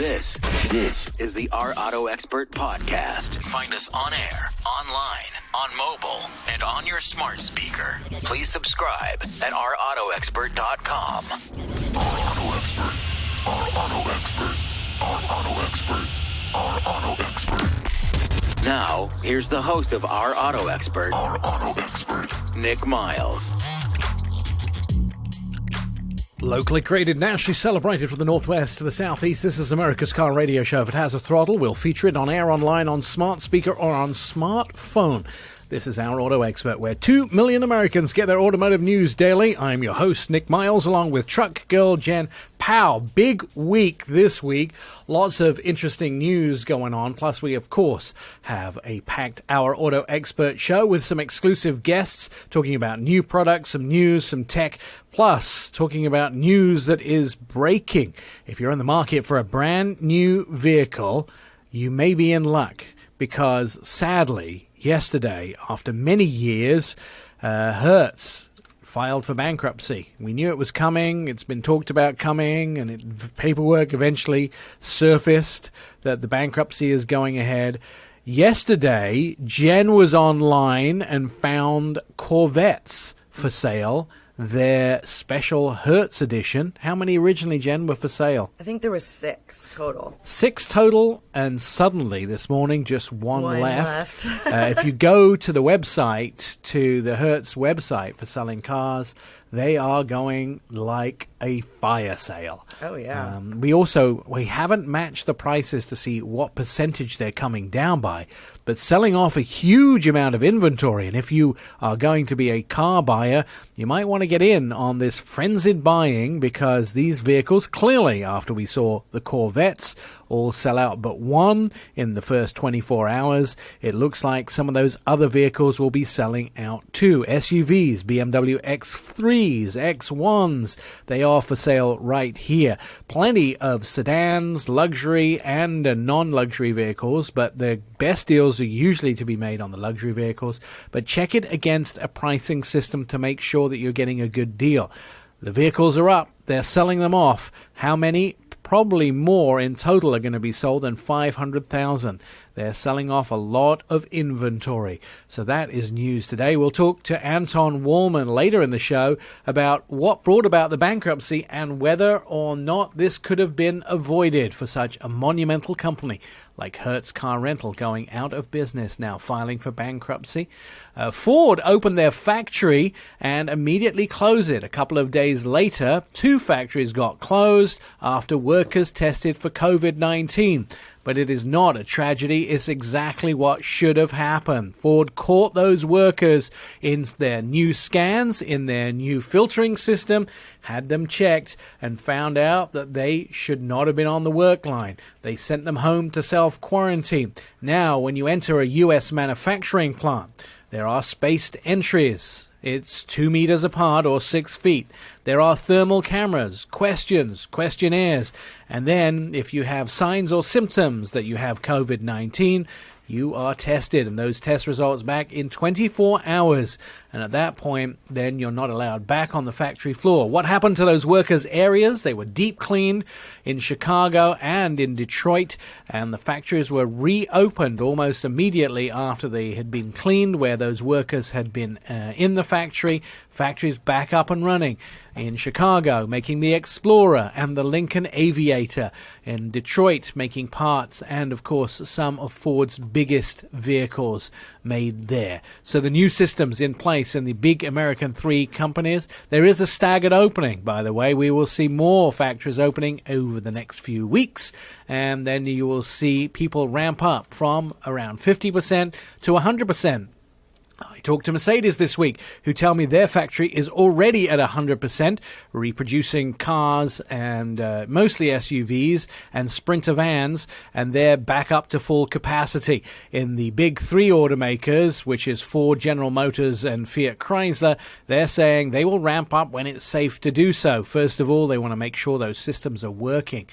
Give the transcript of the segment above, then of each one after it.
This is the Our Auto Expert Podcast. Find us on air, online, on mobile, and on your smart speaker. Please subscribe at ourautoexpert.com. Our Auto Expert. Our Auto Expert. Our Auto Expert. Our Auto Expert. Now, here's the host of Our Auto Expert, Our Auto Expert, Nick Miles. Locally created, nationally celebrated from the Northwest to the Southeast, this is America's Car Radio Show. If it has a throttle, we'll feature it on air, online, on smart speaker, or on smartphone. This is Our Auto Expert, where 2 million Americans get their automotive news daily. I'm your host, Nick Miles, along with truck girl Jen Powell. Big week this week. Lots of interesting news going on. Plus, we, of course, have a packed Our Auto Expert show with some exclusive guests talking about new products, some news, some tech, plus talking about news that is breaking. If you're in the market for a brand new vehicle, you may be in luck because, sadly, yesterday, after many years, Hertz filed for bankruptcy. We knew it was coming. It's been talked about coming, and paperwork eventually surfaced that the bankruptcy is going ahead. Yesterday, Jen was online and found Corvettes for sale, their special Hertz edition. How many originally, Jen, were for sale? I think there was 6 total. 6 total, and suddenly this morning just one left. If you go to the website, to the Hertz website for selling cars, they are going like a fire sale. Oh, yeah. We haven't matched the prices to see what percentage they're coming down by, but selling off a huge amount of inventory. And if you are going to be a car buyer, you might want to get in on this frenzied buying, because these vehicles, clearly, after we saw the Corvettes all sell out but one in the first 24 hours, it looks like some of those other vehicles will be selling out too. SUVs, BMW X3s, X1s, they are for sale right here. Plenty of sedans, luxury and non-luxury vehicles, but the best deals are usually to be made on the luxury vehicles. But check it against a pricing system to make sure that you're getting a good deal. The vehicles are up. They're selling them off. How many? Probably more in total are going to be sold than 500,000. They're selling off a lot of inventory. So that is news today. We'll talk to Anton Wahlman later in the show about what brought about the bankruptcy and whether or not this could have been avoided for such a monumental company like Hertz Car Rental going out of business, now filing for bankruptcy. Ford opened their factory and immediately closed it. A couple of days later, 2 factories got closed after workers tested for COVID-19. But it is not a tragedy. It's exactly what should have happened. Ford caught those workers in their new scans, in their new filtering system, had them checked, and found out that they should not have been on the work line. They sent them home to self-quarantine. Now, when you enter a U.S. manufacturing plant, there are spaced entries. It's 2 meters apart or 6 feet. There are thermal cameras, questions, questionnaires. And then if you have signs or symptoms that you have COVID-19, you are tested, and those test results back in 24 hours. And at that point, then you're not allowed back on the factory floor. What happened to those workers' areas? They were deep cleaned in Chicago and in Detroit, and the factories were reopened almost immediately after they had been cleaned, where those workers had been in the factory. Factories back up and running. In Chicago, making the Explorer and the Lincoln Aviator. In Detroit, making parts and, of course, some of Ford's biggest vehicles made there. So the new systems in place in the big American 3 companies. There is a staggered opening, by the way. We will see more factories opening over the next few weeks, and then you will see people ramp up from around 50% to 100%. I talked to Mercedes this week, who tell me their factory is already at 100%, reproducing cars and mostly SUVs and Sprinter vans, and they're back up to full capacity. In the big 3 automakers, which is Ford, General Motors, and Fiat Chrysler, they're saying they will ramp up when it's safe to do so. First of all, they want to make sure those systems are working.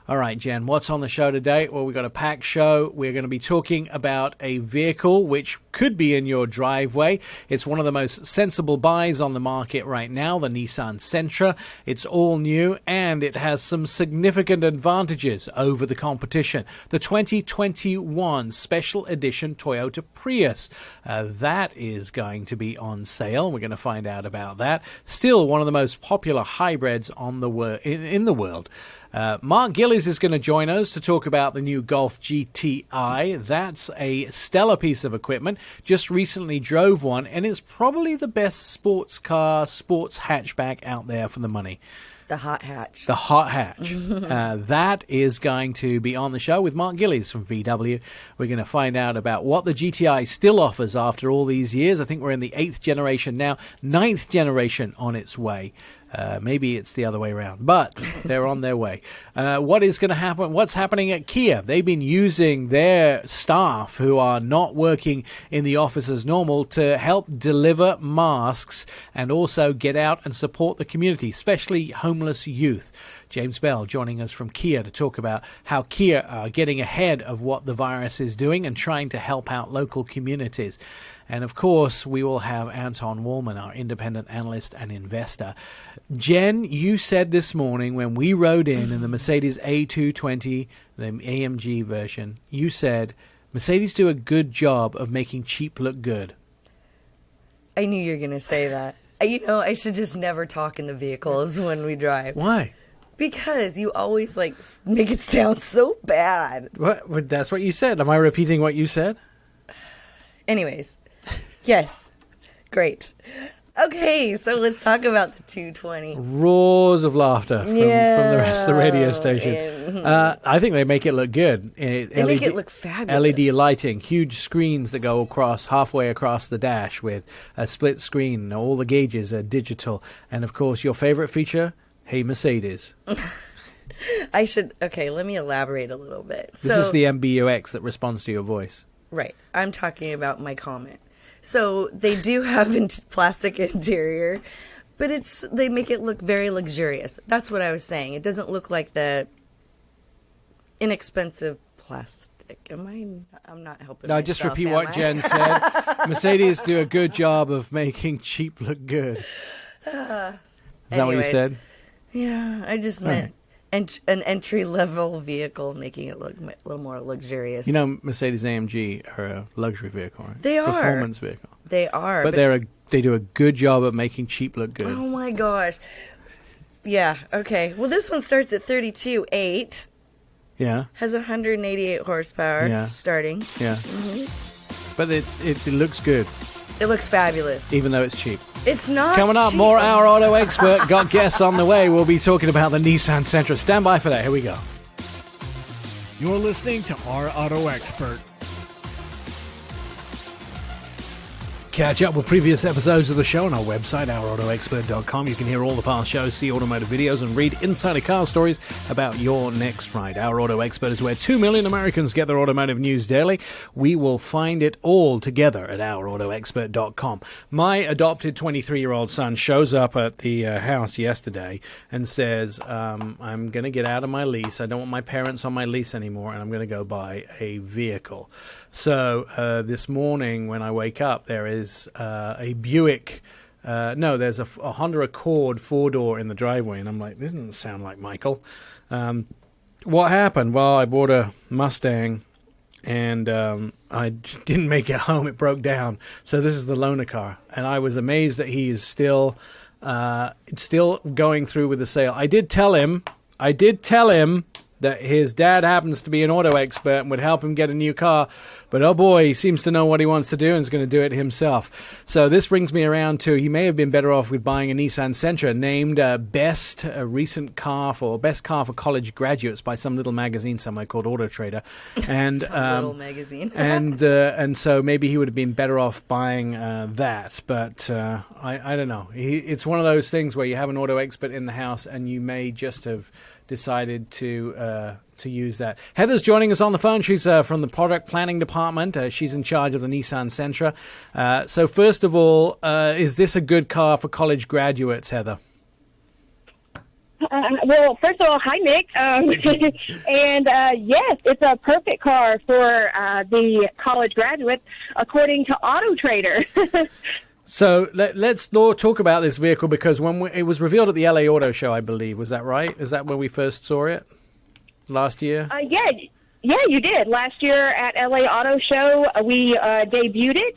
All right, Jen, what's on the show today? Well, we've got a packed show. We're going to be talking about a vehicle which could be in your driveway. It's one of the most sensible buys on the market right now, the Nissan Sentra. It's all new, and it has some significant advantages over the competition. The 2021 Special Edition Toyota Prius. That is going to be on sale. We're going to find out about that. Still one of the most popular hybrids on the in the world. Mark Gillies is going to join us to talk about the new Golf GTI. That's a stellar piece of equipment. Just recently drove one, and it's probably the best sports hatchback out there for the money. The hot hatch. The hot hatch. That is going to be on the show with Mark Gillies from VW. We're going to find out about what the GTI still offers after all these years. I think we're in the 8th generation now, 9th generation on its way. Maybe it's the other way around, but they're on their way. What is going to happen? What's happening at Kia? They've been using their staff who are not working in the office as normal to help deliver masks and also get out and support the community, especially homeless youth. James Bell joining us from Kia to talk about how Kia are getting ahead of what the virus is doing and trying to help out local communities. And, of course, we will have Anton Wahlman, our independent analyst and investor. Jen, you said this morning when we rode in the Mercedes A220, the AMG version, you said Mercedes do a good job of making cheap look good. I knew you were going to say that. I should just never talk in the vehicles when we drive. Why? Because you always, make it sound so bad. What? That's what you said. Am I repeating what you said? Anyways. Yes. Great. Okay, so let's talk about the 220. Roars of laughter from the rest of the radio station. I think they make it look good. They make it look fabulous. LED lighting, huge screens that go halfway across the dash with a split screen. All the gauges are digital. And, of course, your favorite feature? Hey, Mercedes. Okay, let me elaborate a little bit. This is the MBUX that responds to your voice. Right. I'm talking about my comment. So they do have plastic interior, but they make it look very luxurious. That's what I was saying. It doesn't look like the inexpensive plastic. I'm not helping. No, just repeat what Jen said. Mercedes do a good job of making cheap look good. Is that what you said? Yeah, I just meant an entry-level vehicle, making it look a little more luxurious. You know, Mercedes AMG are a luxury vehicle, right? They are. Performance vehicle. They are. But they do a good job at making cheap look good. Oh, my gosh. Yeah, okay. Well, this one starts at 32.8. Yeah. Has 188 horsepower starting. Yeah. Mm-hmm. But it looks good. It looks fabulous. Even though it's cheap. It's not Coming up, cheap. more Our Auto Expert. Got guests on the way. We'll be talking about the Nissan Sentra. Stand by for that. Here we go. You're listening to Our Auto Expert. Catch up with previous episodes of the show on our website, ourautoexpert.com. You can hear all the past shows, see automotive videos, and read insider car stories about your next ride. Our Auto Expert is where 2 million Americans get their automotive news daily. We will find it all together at ourautoexpert.com. My adopted 23-year-old son shows up at the house yesterday and says, I'm going to get out of my lease. I don't want my parents on my lease anymore, and I'm going to go buy a vehicle. So this morning when I wake up, there is a Buick. There's a Honda Accord 4-door in the driveway. And I'm like, this doesn't sound like Michael. What happened? Well, I bought a Mustang and I didn't make it home. It broke down. So this is the loaner car. And I was amazed that he is still going through with the sale. I did tell him that his dad happens to be an auto expert and would help him get a new car. But, oh boy, he seems to know what he wants to do and is going to do it himself. So this brings me around to he may have been better off with buying a Nissan Sentra, named best car for college graduates by some little magazine somewhere called Auto Trader. And little magazine. and so maybe he would have been better off buying that. But I don't know. It's one of those things where you have an auto expert in the house and you may just have decided to use that. Heather's joining us on the phone. She's from the product planning department. She's in charge of the Nissan Sentra. So first of all, is this a good car for college graduates, Heather? Well, first of all, hi, Nick. And yes, it's a perfect car for the college graduates, according to Auto Trader. So let's talk about this vehicle, because when it was revealed at the LA Auto Show, I believe, was that right? Is that when we first saw it last year? Yeah, you did. Last year at LA Auto Show, we debuted it.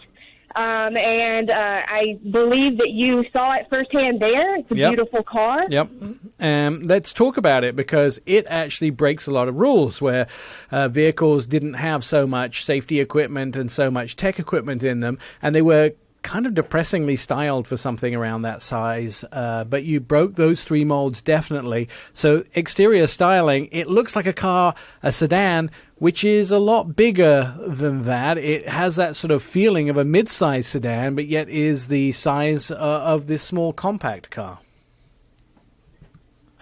And I believe that you saw it firsthand there. It's a beautiful car. Yep. Let's talk about it, because it actually breaks a lot of rules where vehicles didn't have so much safety equipment and so much tech equipment in them, and they were kind of depressingly styled for something around that size, but you broke those three molds definitely. So exterior styling, it looks like a sedan, which is a lot bigger than that. It has that sort of feeling of a mid-size sedan, but yet is the size of this small compact car.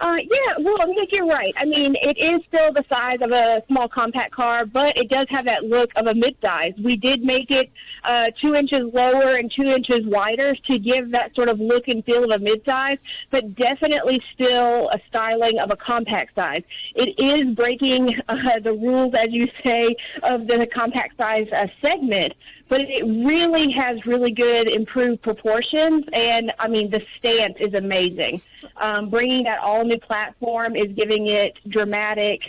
Yeah, well, Nick, you're right. I mean, it is still the size of a small compact car, but it does have that look of a midsize. We did make it 2 inches lower and 2 inches wider to give that sort of look and feel of a midsize, but definitely still a styling of a compact size. It is breaking the rules, as you say, of the compact size segment, but it really has really good improved proportions, and, I mean, the stance is amazing. Bringing that all-new platform is giving it dramatic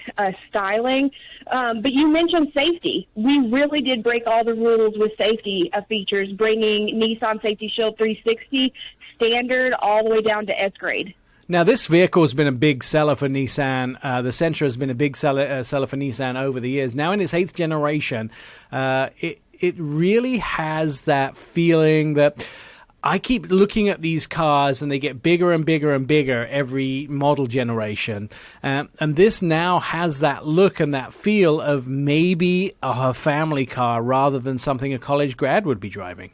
styling. But you mentioned safety. We really did break all the rules with safety features, bringing Nissan Safety Shield 360 standard all the way down to S-grade. Now, this vehicle has been a big seller for Nissan. The Sentra has been a big seller for Nissan over the years. Now, in its 8th generation, it really has that feeling that I keep looking at these cars and they get bigger and bigger and bigger every model generation. And this now has that look and that feel of maybe a family car rather than something a college grad would be driving.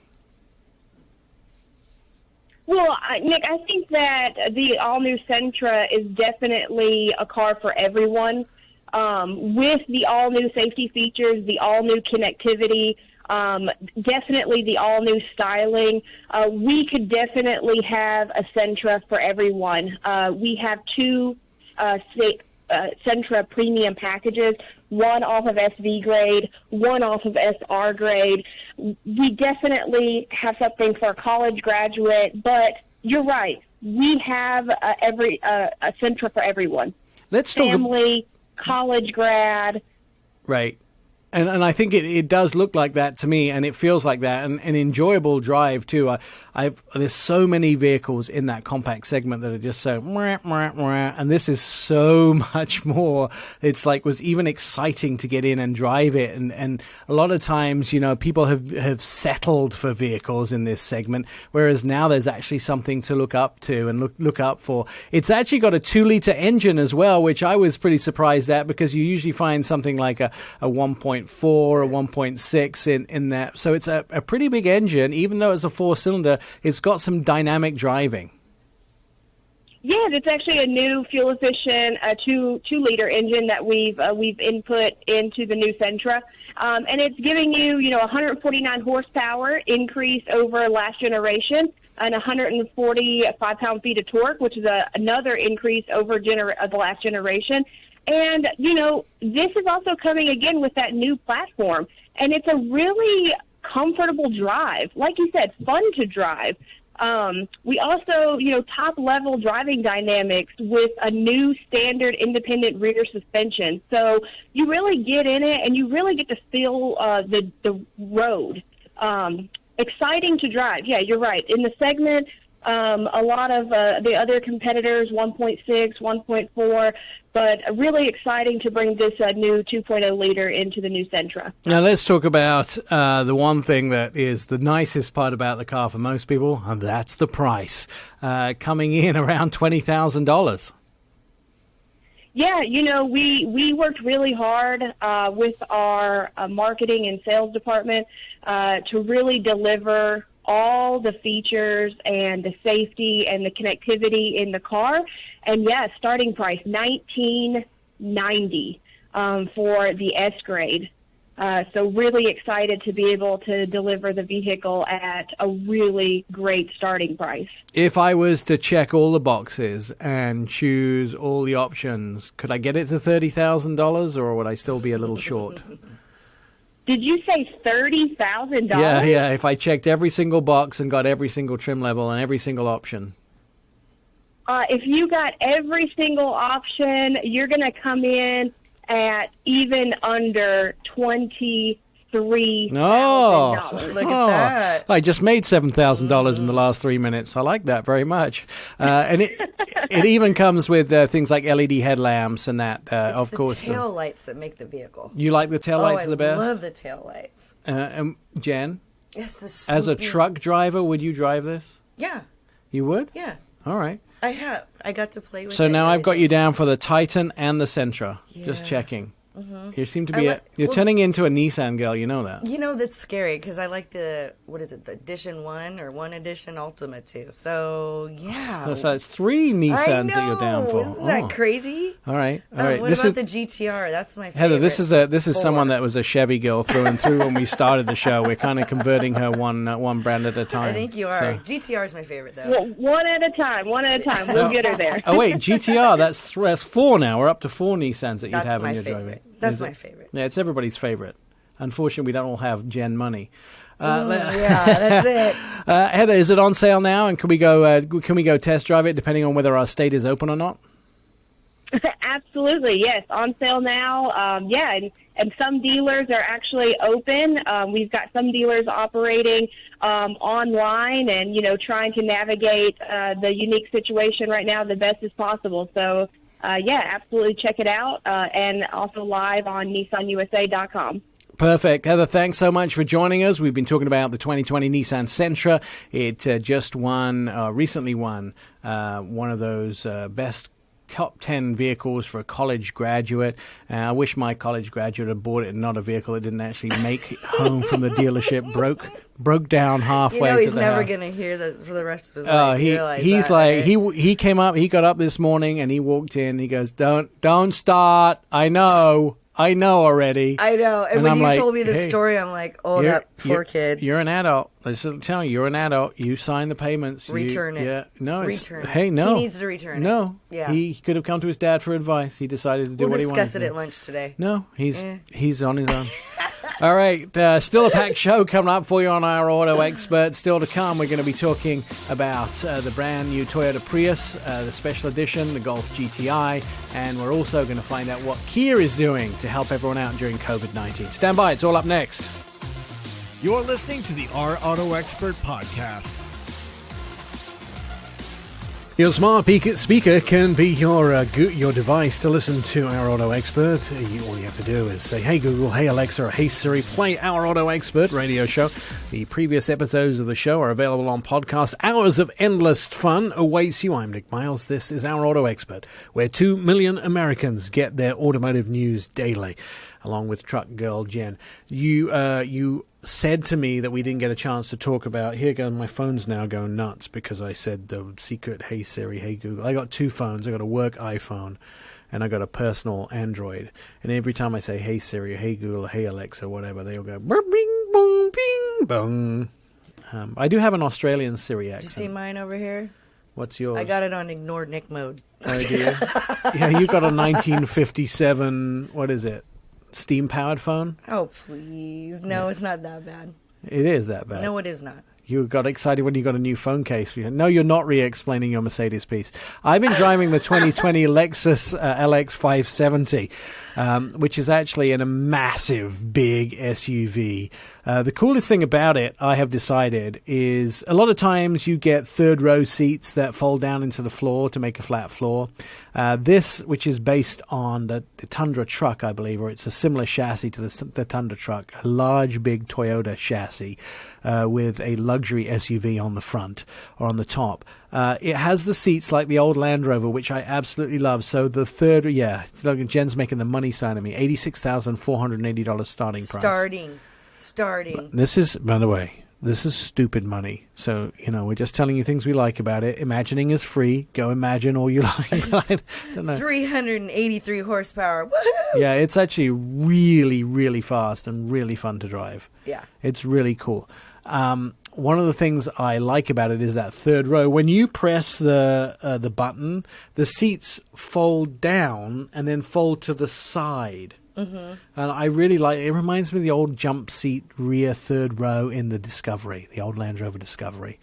Well, Nick, I think that the all-new Sentra is definitely a car for everyone. With the all-new safety features, the all-new connectivity, definitely the all-new styling, we could definitely have a Sentra for everyone. We have two Sentra premium packages, one off of SV grade, one off of SR grade. We definitely have something for a college graduate, but you're right. We have a Sentra for everyone. Let's talk family, college grad. Right. And I think it does look like that to me, and it feels like that, and an enjoyable drive too. There's so many vehicles in that compact segment that are just so mwah, mwah, mwah, and this is so much more. It's like was even exciting to get in and drive it, and a lot of times, you know, people have settled for vehicles in this segment, whereas now there's actually something to look up to and look up for. It's actually got a 2-liter engine as well, which I was pretty surprised at, because you usually find something like a 1.4 or 1.6 in that. So it's a pretty big engine. Even though it's a 4-cylinder, it's got some dynamic driving. Yeah, it's actually a new fuel-efficient 2-liter engine that we've input into the new Sentra, and it's giving you 149 horsepower increase over last generation, and 145 pound-feet of torque, which is another increase over the last generation. And, this is also coming again with that new platform. And it's a really comfortable drive. Like you said, fun to drive. We also, top-level driving dynamics with a new standard independent rear suspension. So you really get in it and you really get to feel the road. Exciting to drive. Yeah, you're right. In the segment, a lot of the other competitors, 1.6, 1.4, but really exciting to bring this new 2.0 liter into the new Sentra. Now let's talk about the one thing that is the nicest part about the car for most people, and that's the price, coming in around $20,000. Yeah, we worked really hard with our marketing and sales department to really deliver all the features and the safety and the connectivity in the car. And yeah, starting price $19.90 for the S grade. So really excited to be able to deliver the vehicle at a really great starting price. If I was to check all the boxes and choose all the options, could I get it to $30,000 or would I still be a little short? Did you say $30,000? Yeah, if I checked every single box and got every single trim level and every single option. If you got every single option, you're going to come in at even under $23,000. Look at that. I just made $7,000 in the last 3 minutes. I like that very much. And it even comes with things like LED headlamps and that, of course. It's the tail lights that make the vehicle. You like the tail lights the best? I love the tail lights. Jen? Yes, as a truck driver, would you drive this? Yeah. You would? Yeah. All right. I have. I got to play with it. So now I've got you down for the Titan and the Sentra. Yeah. Just checking. Mm-hmm. You seem to be you're turning into a Nissan girl, you know that. You know, that's scary because I like the Edition 1 or 1 Edition Ultima too. So, yeah. So it's 3 Nissans that you're down for. Isn't that crazy? All right. What about the GTR? That's my favorite. Heather, this is someone that was a Chevy girl through and through when we started the show. We're kind of converting her one brand at a time. I think you are. So. GTR is my favorite, though. Well, one at a time. We'll get her there. Oh, wait, GTR, that's 4 now. We're up to 4 Nissans that you'd have in your driving. That's my favorite. Yeah, it's everybody's favorite. Unfortunately, we don't all have Jen money. Yeah, that's it. Heather, is it on sale now? And can we go test drive it depending on whether our state is open or not? Absolutely, yes. On sale now. And some dealers are actually open. We've got some dealers operating online and, trying to navigate the unique situation right now the best as possible. So, absolutely check it out, and also live on NissanUSA.com. Perfect. Heather, thanks so much for joining us. We've been talking about the 2020 Nissan Sentra. It recently won one of those best top 10 vehicles for a college graduate. I wish my college graduate had bought it and not a vehicle that didn't actually make home from the dealership, broke down halfway to the he's never house. going to hear that for the rest of his life. He came up, he got up this morning and he walked in, he goes, don't start. I know already. I know. And when you told me the story, I'm like, that poor kid. You're an adult. Let's just tell you, you're an adult. You sign the payments. Return it. Yeah. No. Return it. Hey, no. He needs to return it. No. Yeah. He could have come to his dad for advice. He decided to do what he wanted to do. We'll discuss it at lunch today. No. He's on his own. All right. Still a packed show coming up for you on our Auto Expert. Still to come, we're going to be talking about the brand new Toyota Prius, the special edition, the Golf GTI, and we're also going to find out what Kia is doing to help everyone out during COVID-19. Stand by. It's all up next. You're listening to the Our Auto Expert podcast. Your smart speaker can be your device to listen to Our Auto Expert. All you have to do is say, hey Google, hey Alexa, or hey Siri, play Our Auto Expert radio show. The previous episodes of the show are available on podcast. Hours of endless fun awaits you. I'm Nick Miles. This is Our Auto Expert, where 2 million Americans get their automotive news daily, along with truck girl Jen. You said to me that we didn't get a chance to talk about, here goes, my phone's now going nuts because I said the secret, hey Siri, hey Google. I got 2 phones. I got a work iPhone and I got a personal Android. And every time I say, hey Siri, hey Google, hey Alexa, whatever, they all go, bing, bong, ping, bong. I do have an Australian Siri accent. Did you see mine over here? What's yours? I got it on ignore Nick mode. Oh, do you? Yeah, you got a 1957, what is it? Steam-powered phone? Oh, please. No, It's not that bad. It is that bad. No, it is not. You got excited when you got a new phone case. No, you're not re-explaining your Mercedes piece. I've been driving the 2020 Lexus LX 570, which is actually a massive, big SUV. The coolest thing about it, I have decided, is a lot of times you get third-row seats that fold down into the floor to make a flat floor. This, which is based on the Tundra truck, I believe, or it's a similar chassis to the Tundra truck, a large, big Toyota chassis with a luxury SUV on the front or on the top. It has the seats like the old Land Rover, which I absolutely love. So the third, look, Jen's making the money sign at me, $86,480 starting price. Starting. This is, by the way, This is stupid money. So, we're just telling you things we like about it. Imagining is free. Go imagine all you like. I don't know. 383 horsepower. Woohoo! Yeah, it's actually really, really fast and really fun to drive. Yeah. It's really cool. One of the things I like about it is that third row. When you press the button, the seats fold down and then fold to the side. Mm-hmm. And I really like it. It reminds me of the old jump seat rear third row in the Discovery, the old Land Rover Discovery.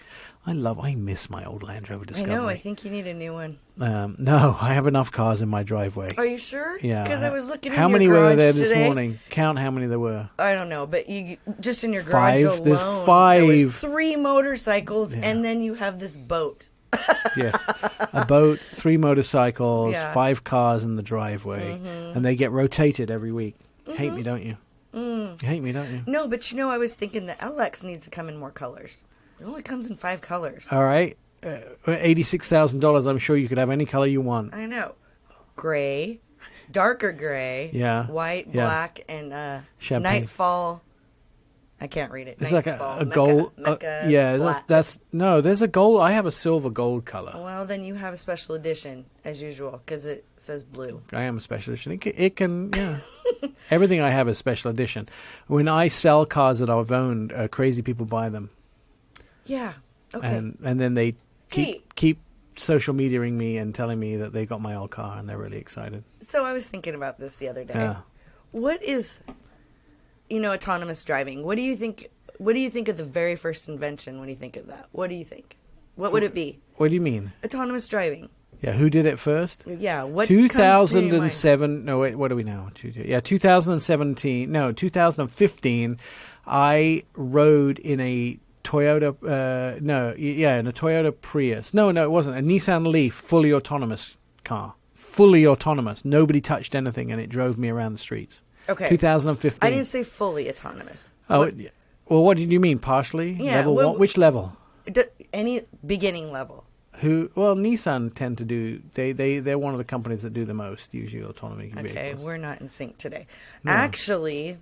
I miss my old Land Rover Discovery. I know. I think you need a new one. No, I have enough cars in my driveway. Are you sure? Yeah. Because I was looking in How your many garage were there this today. morning? Count how many there were. I don't know, but you just in your garage alone, There's 5. there was 3 motorcycles, and then you have this boat. Yes, a boat, 3 motorcycles, Yeah. 5 cars in the driveway, and they get rotated every week. Hate me, don't you? You hate me, don't you? No, but I was thinking the LX needs to come in more colors. It only comes in 5 colors. All right, $86,000. I'm sure you could have any color you want. I know. Gray, darker gray, Yeah. white, Yeah. black, and Champagne. Nightfall. I can't read it. It's like Nightfall, a gold. Mecca Yeah, black. there's a gold. I have a silver gold color. Well, then you have a special edition, as usual, because it says blue. I am a special edition. It can yeah. Everything I have is special edition. When I sell cars that I've owned, crazy people buy them. Yeah. Okay. And then they Hey. keep social mediaing me and telling me that they got my old car and they're really excited. So I was thinking about this the other day. Yeah. What is, autonomous driving? What do you think? What do you think of the very first invention when you think of that? What do you think? What would it be? What do you mean? Autonomous driving. Yeah, who did it first? Yeah. What? comes to your mind? 2007. No, wait. What are we now? 2017. No, 2015. I rode in a Toyota. In a Toyota Prius. No, it wasn't. A Nissan Leaf, fully autonomous car. Fully autonomous. Nobody touched anything, and it drove me around the streets. Okay. 2015. I didn't say fully autonomous. Oh, well, what did you mean? Partially? Yeah, Level well- what? Which level? Any beginning level. Well, Nissan tend to do. They're one of the companies that do the most usually autonomy vehicles. Okay, we're not in sync today. Actually,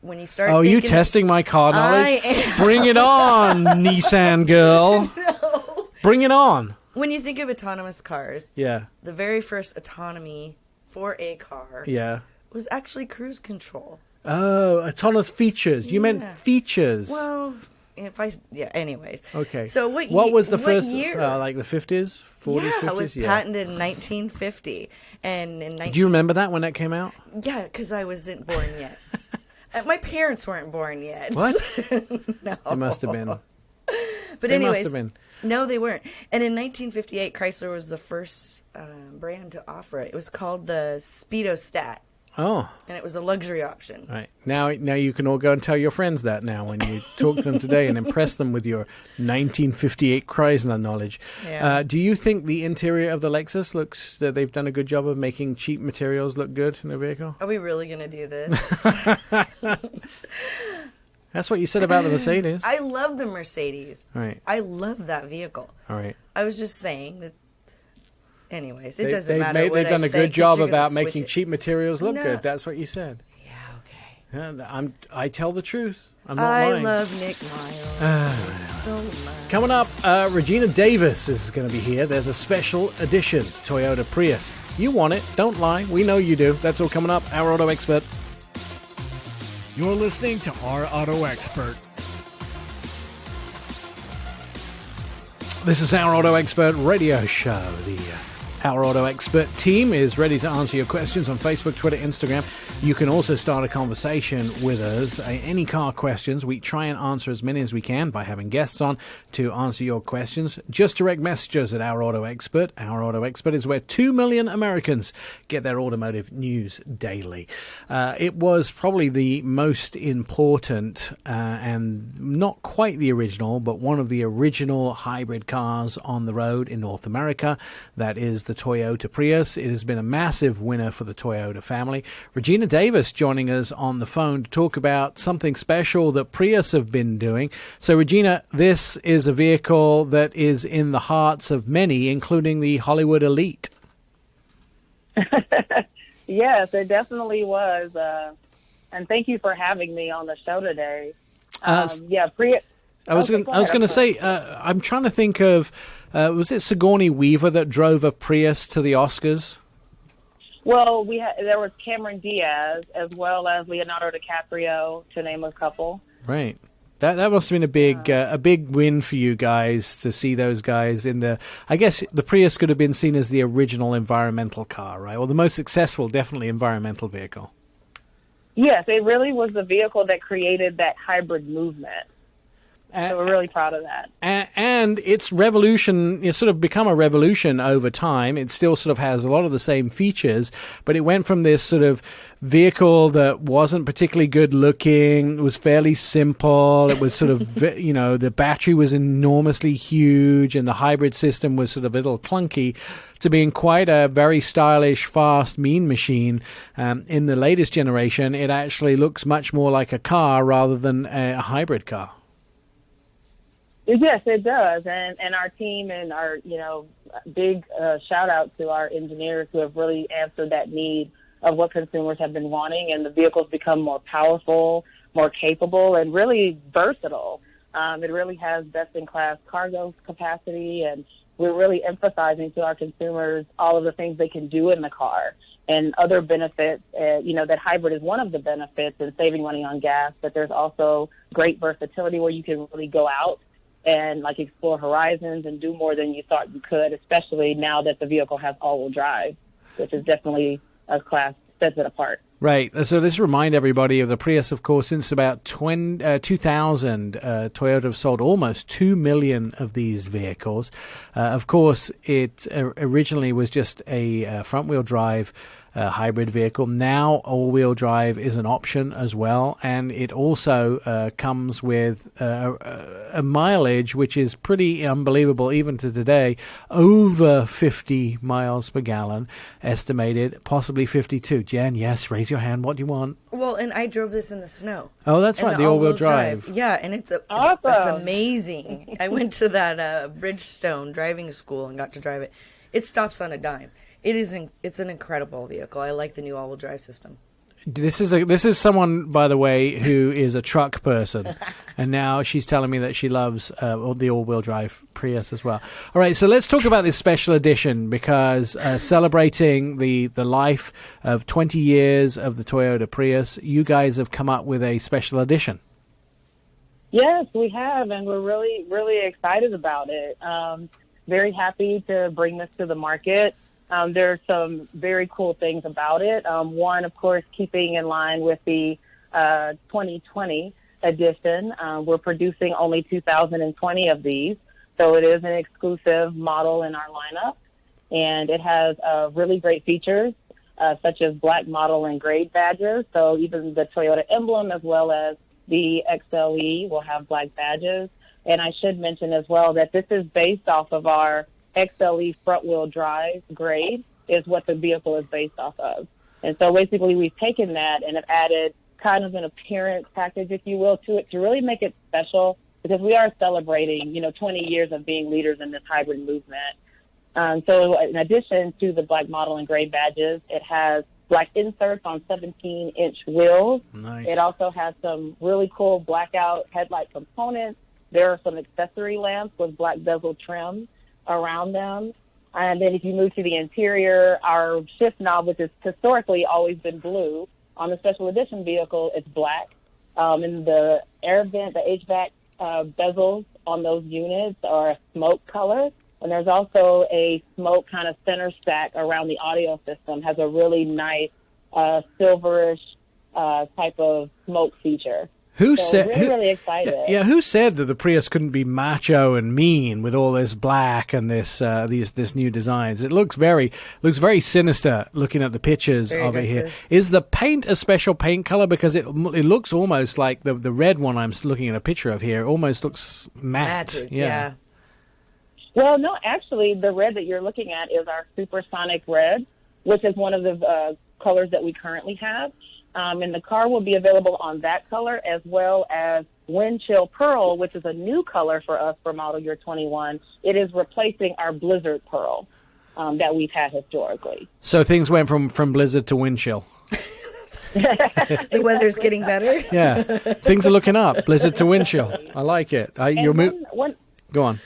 when you start Oh, thinking... you testing my car knowledge? I am. Bring it on, Nissan girl. No. Bring it on. When you think of autonomous cars, Yeah. the very first autonomy for a car Yeah. was actually cruise control. Oh, autonomous features. You meant Yeah. features. Well, anyways. Okay. So what was the what first? year? Like the 50s, 40s, yeah, 50s. it was patented in 1950, and in 19... Do you remember that when that came out? Yeah, because I wasn't born yet. My parents weren't born yet. What? No. It must have been. But They anyways, must have been. No, they weren't. And in 1958, Chrysler was the first brand to offer it. It was called the Speedostat, Oh. and it was a luxury option. Right. Now you can all go and tell your friends that now when you talk to them today and impress them with your 1958 Chrysler knowledge. Yeah. Do you think the interior of the Lexus looks that they've done a good job of making cheap materials look good in a vehicle? Are we really going to do this? That's what you said about the Mercedes. I love the Mercedes. Right. I love that vehicle. All right. I was just saying that. Anyways, it They- doesn't they've matter. made- what They've done I a said, good 'cause job you're gonna about switch making it. cheap materials look No. good. That's what you said. Yeah, okay. Yeah, I tell the truth. I'm not I lying. love Nick Miles so much. Coming up, Regina Davis is going to be here. There's a special edition Toyota Prius. You want it. Don't lie. We know you do. That's all coming up. Our Auto Expert. You're listening to Our Auto Expert. This is Our Auto Expert radio show. The Our Auto Expert team is ready to answer your questions on Facebook, Twitter, Instagram. You can also start a conversation with us. Any car questions, we try and answer as many as we can by having guests on to answer your questions. Just direct messages at Our Auto Expert. Our Auto Expert is where 2 million Americans get their automotive news daily. It was probably the most important and not quite the original, but one of the original hybrid cars on the road in North America. That is the Toyota Prius. It has been a massive winner for the Toyota family. Regina Davis joining us on the phone to talk about something special that Prius have been doing. So, Regina, this is a vehicle that is in the hearts of many, including the Hollywood elite. Yes, it definitely was. And thank you for having me on the show today. Prius. I was going to say, I'm trying to think of, was it Sigourney Weaver that drove a Prius to the Oscars? Well, there was Cameron Diaz as well as Leonardo DiCaprio, to name a couple. Right. That must have been a big win for you guys to see those guys in the. I guess the Prius could have been seen as the original environmental car, right? Or the most successful, definitely environmental vehicle. Yes, it really was the vehicle that created that hybrid movement. So we're really proud of that. And its revolution, it's sort of become a revolution over time. It still sort of has a lot of the same features, but it went from this sort of vehicle that wasn't particularly good looking. It was fairly simple. It was sort of, the battery was enormously huge and the hybrid system was sort of a little clunky, to being quite a very stylish, fast, mean machine. In the latest generation, it actually looks much more like a car rather than a hybrid car. Yes, it does. And our team and our, big shout out to our engineers who have really answered that need of what consumers have been wanting. And the vehicles become more powerful, more capable, and really versatile. It really has best-in-class cargo capacity, and we're really emphasizing to our consumers all of the things they can do in the car and other benefits. That hybrid is one of the benefits in saving money on gas, but there's also great versatility where you can really go out and explore horizons and do more than you thought you could, especially now that the vehicle has all-wheel drive, which is definitely a class sets it apart. Right. So let's remind everybody of the Prius, of course, since about 2000, Toyota have sold almost 2 million of these vehicles. Of course, it originally was just a front-wheel drive hybrid vehicle. Now all-wheel drive is an option as well, and it also comes with a mileage which is pretty unbelievable even to today, over 50 miles per gallon estimated, possibly 52. Jen, yes, raise your hand. What do you want? Well, and I drove this in the snow. Oh, that's right, the all-wheel drive. Yeah, and it's awesome. It's amazing. I went to that Bridgestone driving school and got to drive it. It stops on a dime. It's an incredible vehicle. I like the new all-wheel drive system. This is someone, by the way, who is a truck person, and now she's telling me that she loves the all-wheel drive Prius as well. All right, so let's talk about this special edition, because celebrating the life of 20 years of the Toyota Prius, you guys have come up with a special edition. Yes, we have, and we're really, really excited about it. Very happy to bring this to the market. There's some very cool things about it. One, of course, keeping in line with the 2020 edition. We're producing only 2,020 of these, so it is an exclusive model in our lineup, and it has really great features, such as black model and grade badges. So even the Toyota emblem as well as the XLE will have black badges. And I should mention as well that this is based off of our XLE front-wheel drive grade is what the vehicle is based off of. And so basically we've taken that and have added kind of an appearance package, if you will, to it to really make it special, because we are celebrating, 20 years of being leaders in this hybrid movement. So in addition to the black model and gray badges, it has black inserts on 17-inch wheels. Nice. It also has some really cool blackout headlight components. There are some accessory lamps with black bezel trim around them. And then if you move to the interior, our shift knob, which has historically always been blue, on the special edition vehicle, it's black. And the air vent, the HVAC bezels on those units are a smoke color. And there's also a smoke kind of center stack around the audio system, has a really nice silverish type of smoke feature. Who So said? really excited. Yeah, who said that the Prius couldn't be macho and mean with all this black and this new designs? It looks very sinister looking at the pictures Very of it here. aggressive. Is the paint a special paint color? Because it looks almost like the red one I'm looking at a picture of here. Almost looks matte. Matted, yeah. Well, no, actually, the red that you're looking at is our supersonic red, which is one of the colors that we currently have. And the car will be available on that color, as well as Wind Chill Pearl, which is a new color for us for model year 21. It is replacing our Blizzard Pearl that we've had historically. So things went from blizzard to wind chill. The weather's getting better. Yeah, things are looking up. Blizzard to wind chill. I like it. Go on.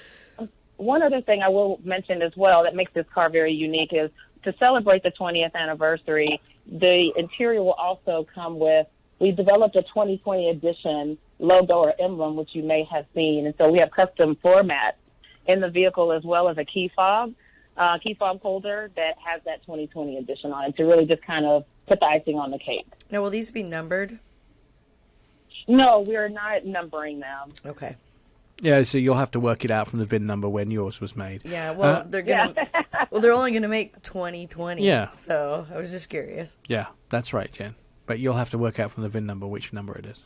One other thing I will mention as well that makes this car very unique is to celebrate the 20th anniversary, the interior will also come with, we developed a 2020 edition logo or emblem, which you may have seen. And so we have custom floor mats in the vehicle as well as a key fob holder that has that 2020 edition on it to really just kind of put the icing on the cake. Now, will these be numbered? No, we are not numbering them. Okay. Yeah, so you'll have to work it out from the VIN number when yours was made. Yeah, well, they're only going to make 2020. Yeah. So I was just curious. Yeah, that's right, Jen. But you'll have to work out from the VIN number which number it is.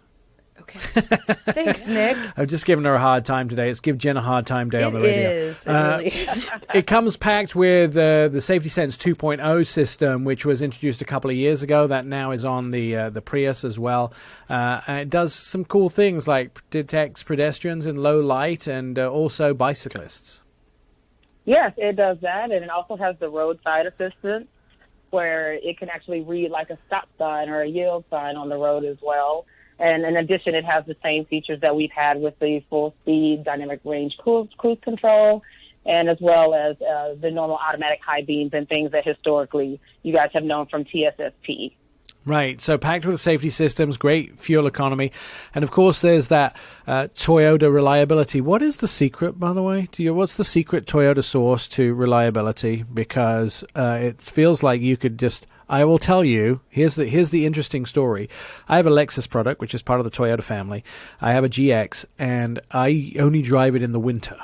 Okay. Thanks, Nick. I'm just giving her a hard time today. It's Give Jen a Hard Time Day on the radio. It is. It really is. It comes packed with the Safety Sense 2.0 system, which was introduced a couple of years ago. That now is on the Prius as well. And it does some cool things like detects pedestrians in low light and also bicyclists. Yes, it does that. And it also has the roadside assistance where it can actually read like a stop sign or a yield sign on the road as well. And in addition, it has the same features that we've had with the full speed dynamic range cruise control, and as well as the normal automatic high beams and things that historically you guys have known from TSSP. Right, so packed with safety systems, great fuel economy, and of course there's that Toyota reliability. What is the secret, by the way? What's the secret Toyota sauce to reliability? Because it feels like you could just... I will tell you, here's the interesting story. I have a Lexus product, which is part of the Toyota family. I have a GX, and I only drive it in the winter.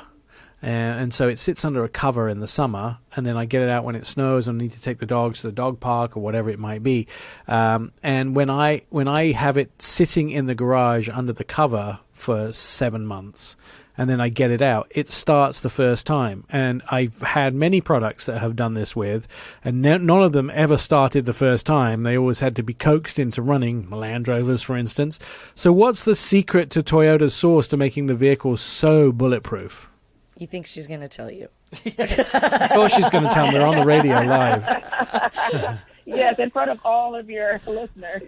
And so it sits under a cover in the summer, and then I get it out when it snows and I need to take the dogs to the dog park or whatever it might be. And when I have it sitting in the garage under the cover for 7 months, and then I get it out, it starts the first time. And I've had many products that have done this with, and none of them ever started the first time. They always had to be coaxed into running, Land Rovers, for instance. So what's the secret to Toyota's sauce to making the vehicle so bulletproof? You think she's going to tell you? Of course she's going to tell me. We're on the radio live. Yes, in front of all of your listeners.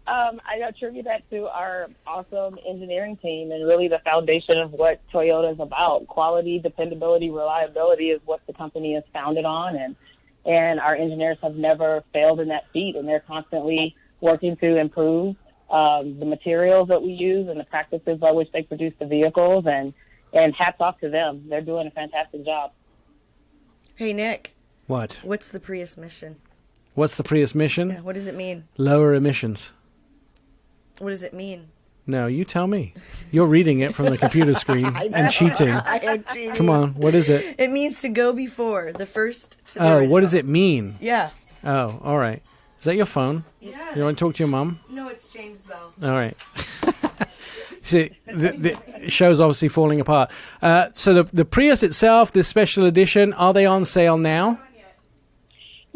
I attribute that to our awesome engineering team and really the foundation of what Toyota is about. Quality, dependability, reliability is what the company is founded on, and our engineers have never failed in that feat, and they're constantly working to improve the materials that we use and the practices by which they produce the vehicles, and hats off to them. They're doing a fantastic job. Hey, Nick. What? What's the Prius mission? What's the Prius mission? Yeah, what does it mean? Lower emissions. What does it mean? No, you tell me. You're reading it from the computer screen and cheating. I am cheating. Come on, what is it? It means to go before, the first to the Oh, original. what does it mean? Yeah. Oh, all right. Is that your phone? Yeah. You want to talk to your mom? No, it's James Bell. All right. See, the show's obviously falling apart. So the Prius itself, this special edition, are they on sale now?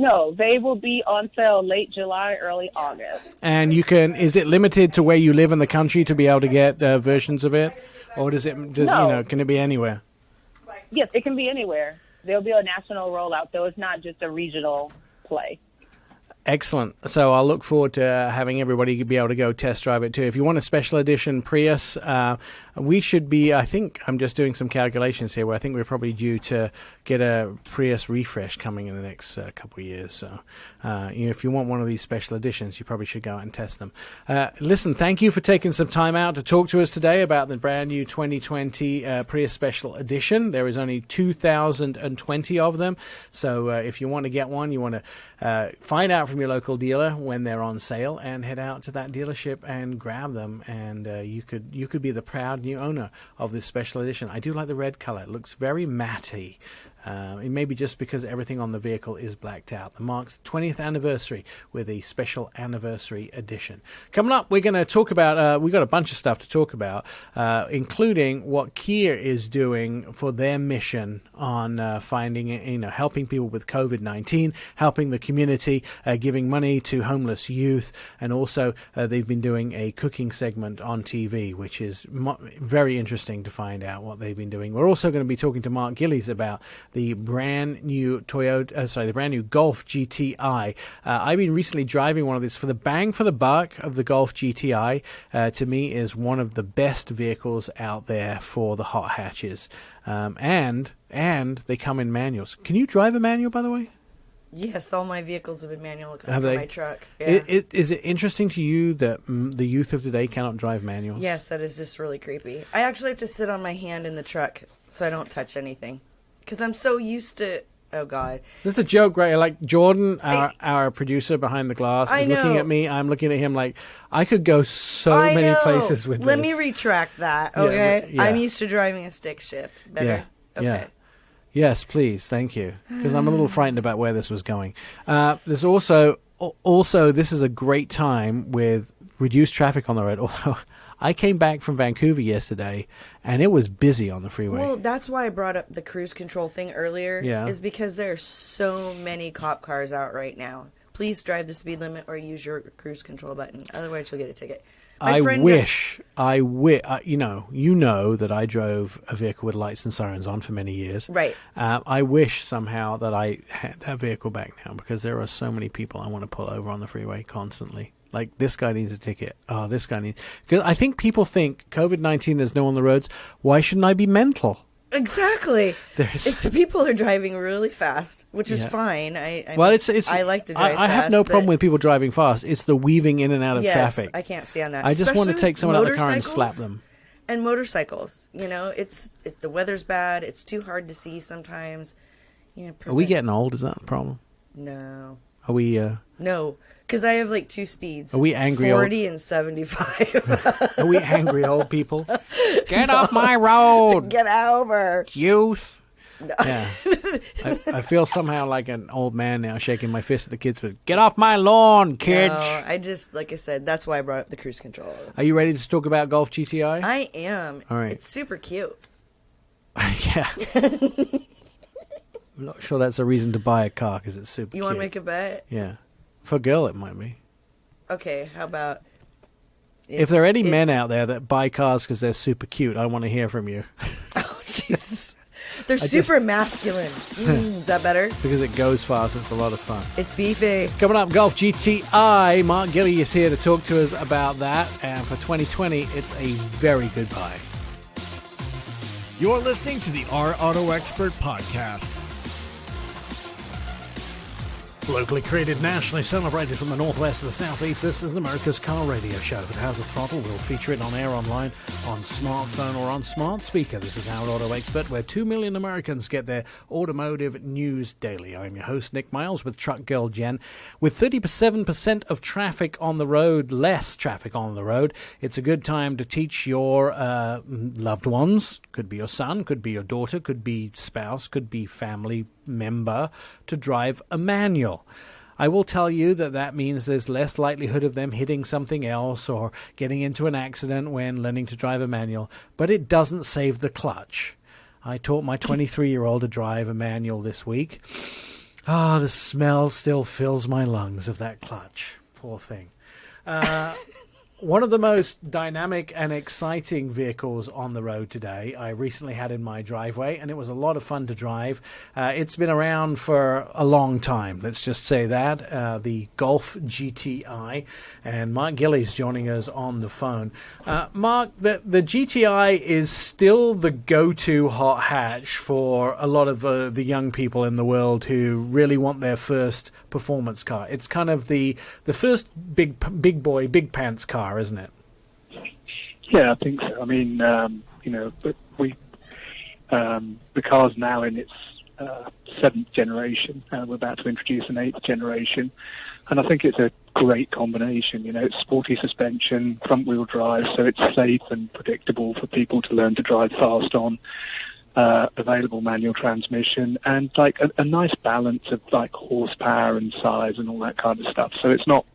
No, they will be on sale late July, early August. And is it limited to where you live in the country to be able to get versions of it? Or can it be anywhere? Yes, it can be anywhere. There'll be a national rollout, so it's not just a regional play. Excellent. So I'll look forward to having everybody be able to go test drive it too. If you want a special edition Prius, we should be, I think, I'm just doing some calculations here, where I think we're probably due to get a Prius refresh coming in the next couple of years. So if you want one of these special editions, you probably should go out and test them. Listen, thank you for taking some time out to talk to us today about the brand new 2020 Prius Special Edition. There is only 2,020 of them. So if you want to get one, you want to find out from your local dealer when they're on sale and head out to that dealership and grab them, and you could be the proud new owner of this special edition. I do like the red color. It looks very matty. It may be just because everything on the vehicle is blacked out. It marks the 20th anniversary with a special anniversary edition. Coming up, we're going to talk about, we've got a bunch of stuff to talk about, including what Kia is doing for their mission on helping people with COVID-19, helping the community, giving money to homeless youth, and also they've been doing a cooking segment on TV, which is very interesting to find out what they've been doing. We're also going to be talking to Mark Gillies about the brand new the brand new Golf GTI. I've been recently driving one of these. For the bang for the buck of the Golf GTI, to me is one of the best vehicles out there for the hot hatches. And they come in manuals. Can you drive a manual, by the way? Yes, all my vehicles have been manual except Have for they? my truck. Yeah. Is it interesting to you that the youth of today cannot drive manuals? Yes, that is just really creepy. I actually have to sit on my hand in the truck so I don't touch anything. Because I'm so used to... Oh, God. This is a joke, right? Like, Jordan, our producer behind the glass, is looking at me. I'm looking at him like, I could go so many places with this. Let me retract that, okay? Yeah. I'm used to driving a stick shift. Better? Yeah, Okay. yeah. Yes, please. Thank you. Because I'm a little frightened about where this was going. There's also, this is a great time with reduced traffic on the road. Although I came back from Vancouver yesterday, and it was busy on the freeway. Well, that's why I brought up the cruise control thing earlier. Yeah. Is because there are so many cop cars out right now. Please drive the speed limit or use your cruise control button. Otherwise, you'll get a ticket. You know that I drove a vehicle with lights and sirens on for many years. Right. I wish somehow that I had that vehicle back now, because there are so many people I want to pull over on the freeway constantly. Like, this guy needs a ticket. Oh, this guy needs... Because I think people think COVID-19, there's no one on the roads. Why shouldn't I be mental? Exactly. People are driving really fast, which is fine. I like to drive fast. I have no problem with people driving fast. It's the weaving in and out of traffic. I can't stand that. I just want to Especially take someone out of the car and slap them. And motorcycles, the weather's bad. It's too hard to see sometimes. Are we getting old? Is that the problem? No. Are we? No, because I have like two speeds. Are we angry 40 and 75. Are we angry old people? Get off my road! Get over. Youth. No. Yeah. I feel somehow like an old man now, shaking my fist at the kids. But get off my lawn, kids! No, like I said, that's why I brought up the cruise control. Are you ready to talk about Golf GTI? I am. All right. It's super cute. Yeah. I'm not sure that's a reason to buy a car, because it's super cute. You want to make a bet? Yeah. For a girl, it might be. Okay, how about... If there are any men out there that buy cars because they're super cute, I want to hear from you. Oh, Jesus. They're super masculine. Is that better? Because it goes fast. It's a lot of fun. It's beefy. Coming up, Golf GTI. Mark Gillies is here to talk to us about that. And for 2020, it's a very good buy. You're listening to the Our Auto Expert podcast. Locally created, nationally celebrated from the northwest to the southeast, this is America's car radio show. If it has a throttle, we'll feature it on air, online, on smartphone, or on smart speaker. This is Our Auto Expert, where 2 million Americans get their automotive news daily. I'm your host, Nick Miles, with Truck Girl Jen. With 37% of traffic on the road, less traffic on the road, it's a good time to teach your loved ones, could be your son, could be your daughter, could be spouse, could be family member, to drive a manual. I will tell you that means there's less likelihood of them hitting something else or getting into an accident when learning to drive a manual, but it doesn't save the clutch. I taught my 23-year-old to drive a manual this week. The smell still fills my lungs of that clutch. Poor thing. One of the most dynamic and exciting vehicles on the road today I recently had in my driveway, and it was a lot of fun to drive. It's been around for a long time, let's just say that, the Golf GTI, and Mark Gillies joining us on the phone. Mark, the GTI is still the go-to hot hatch for a lot of the young people in the world who really want their first performance car. It's kind of the first big boy, big pants car, isn't it? Yeah, I think so. I mean, but the car's now in its seventh generation. We're about to introduce an eighth generation, and I think it's a great combination. It's sporty suspension, front-wheel drive, so it's safe and predictable for people to learn to drive fast on. Available manual transmission, and like a nice balance of like horsepower and size and all that kind of stuff. So it's not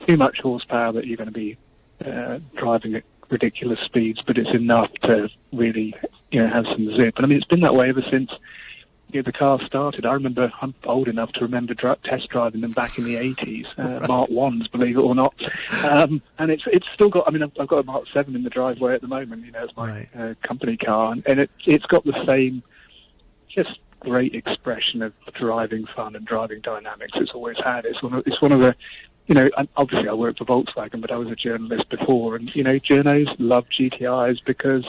too much horsepower that you're going to be driving at ridiculous speeds, but it's enough to really have some zip. And I mean, it's been that way ever since the car started. I remember, I'm old enough to remember test driving them back in the 80s, Mark 1s, believe it or not. And it's still got, I mean, I've got a Mark 7 in the driveway at the moment, as my company car. And it's got the same just great expression of driving fun and driving dynamics it's always had. It's one of the, you know, and obviously I worked for Volkswagen, but I was a journalist before, and, you know, journos love GTIs because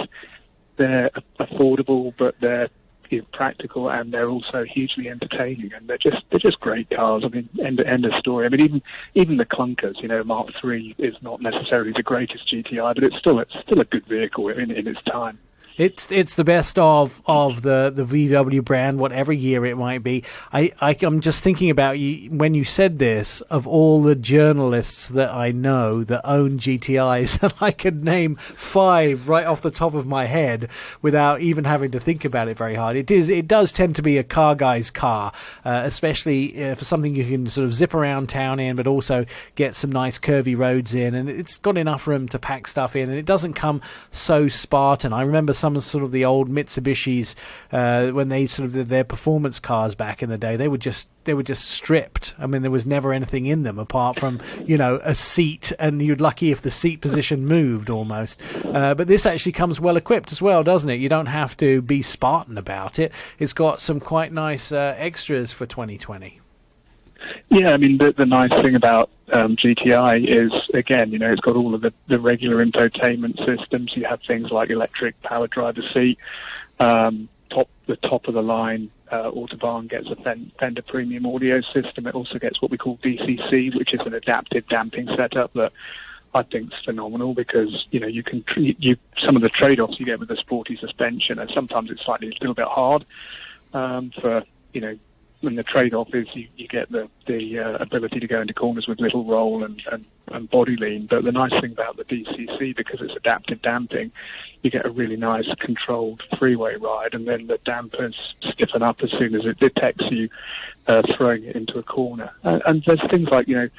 they're affordable, but they're, you know, practical, and they're also hugely entertaining, and they're just great cars. I mean, end of story. I mean, even the clunkers, you know, Mark III is not necessarily the greatest GTI, but it's still a good vehicle in its time. It's the best of the VW brand, whatever year it might be. I'm just thinking about you when you said this, of all the journalists that I know that own GTIs, and I could name 5 right off the top of my head without even having to think about it very hard. It does tend to be a car guy's car, especially for something you can sort of zip around town in, but also get some nice curvy roads in, and it's got enough room to pack stuff in, and it doesn't come so Spartan. I remember some of sort of the old Mitsubishis when they sort of did their performance cars back in the day. They were just stripped. I mean, there was never anything in them apart from, you know, a seat, and you're lucky if the seat position moved almost. But this actually comes well equipped as well, doesn't it? You don't have to be Spartan about it. It's got some quite nice extras for 2020. Yeah, I mean, the nice thing about GTI is, again, you know, it's got all of the regular infotainment systems. You have things like electric power driver seat, the top of the line. Autobahn gets a Fender premium audio system. It also gets what we call DCC, which is an adaptive damping setup that I think is phenomenal, because, you know, you can some of the trade-offs you get with the sporty suspension, and sometimes it's slightly a little bit hard for, you know, when the trade-off is you get the ability to go into corners with little roll and body lean. But the nice thing about the DCC, because it's adaptive damping, you get a really nice controlled freeway ride, and then the dampers stiffen up as soon as it detects you throwing it into a corner. And there's things like, you know,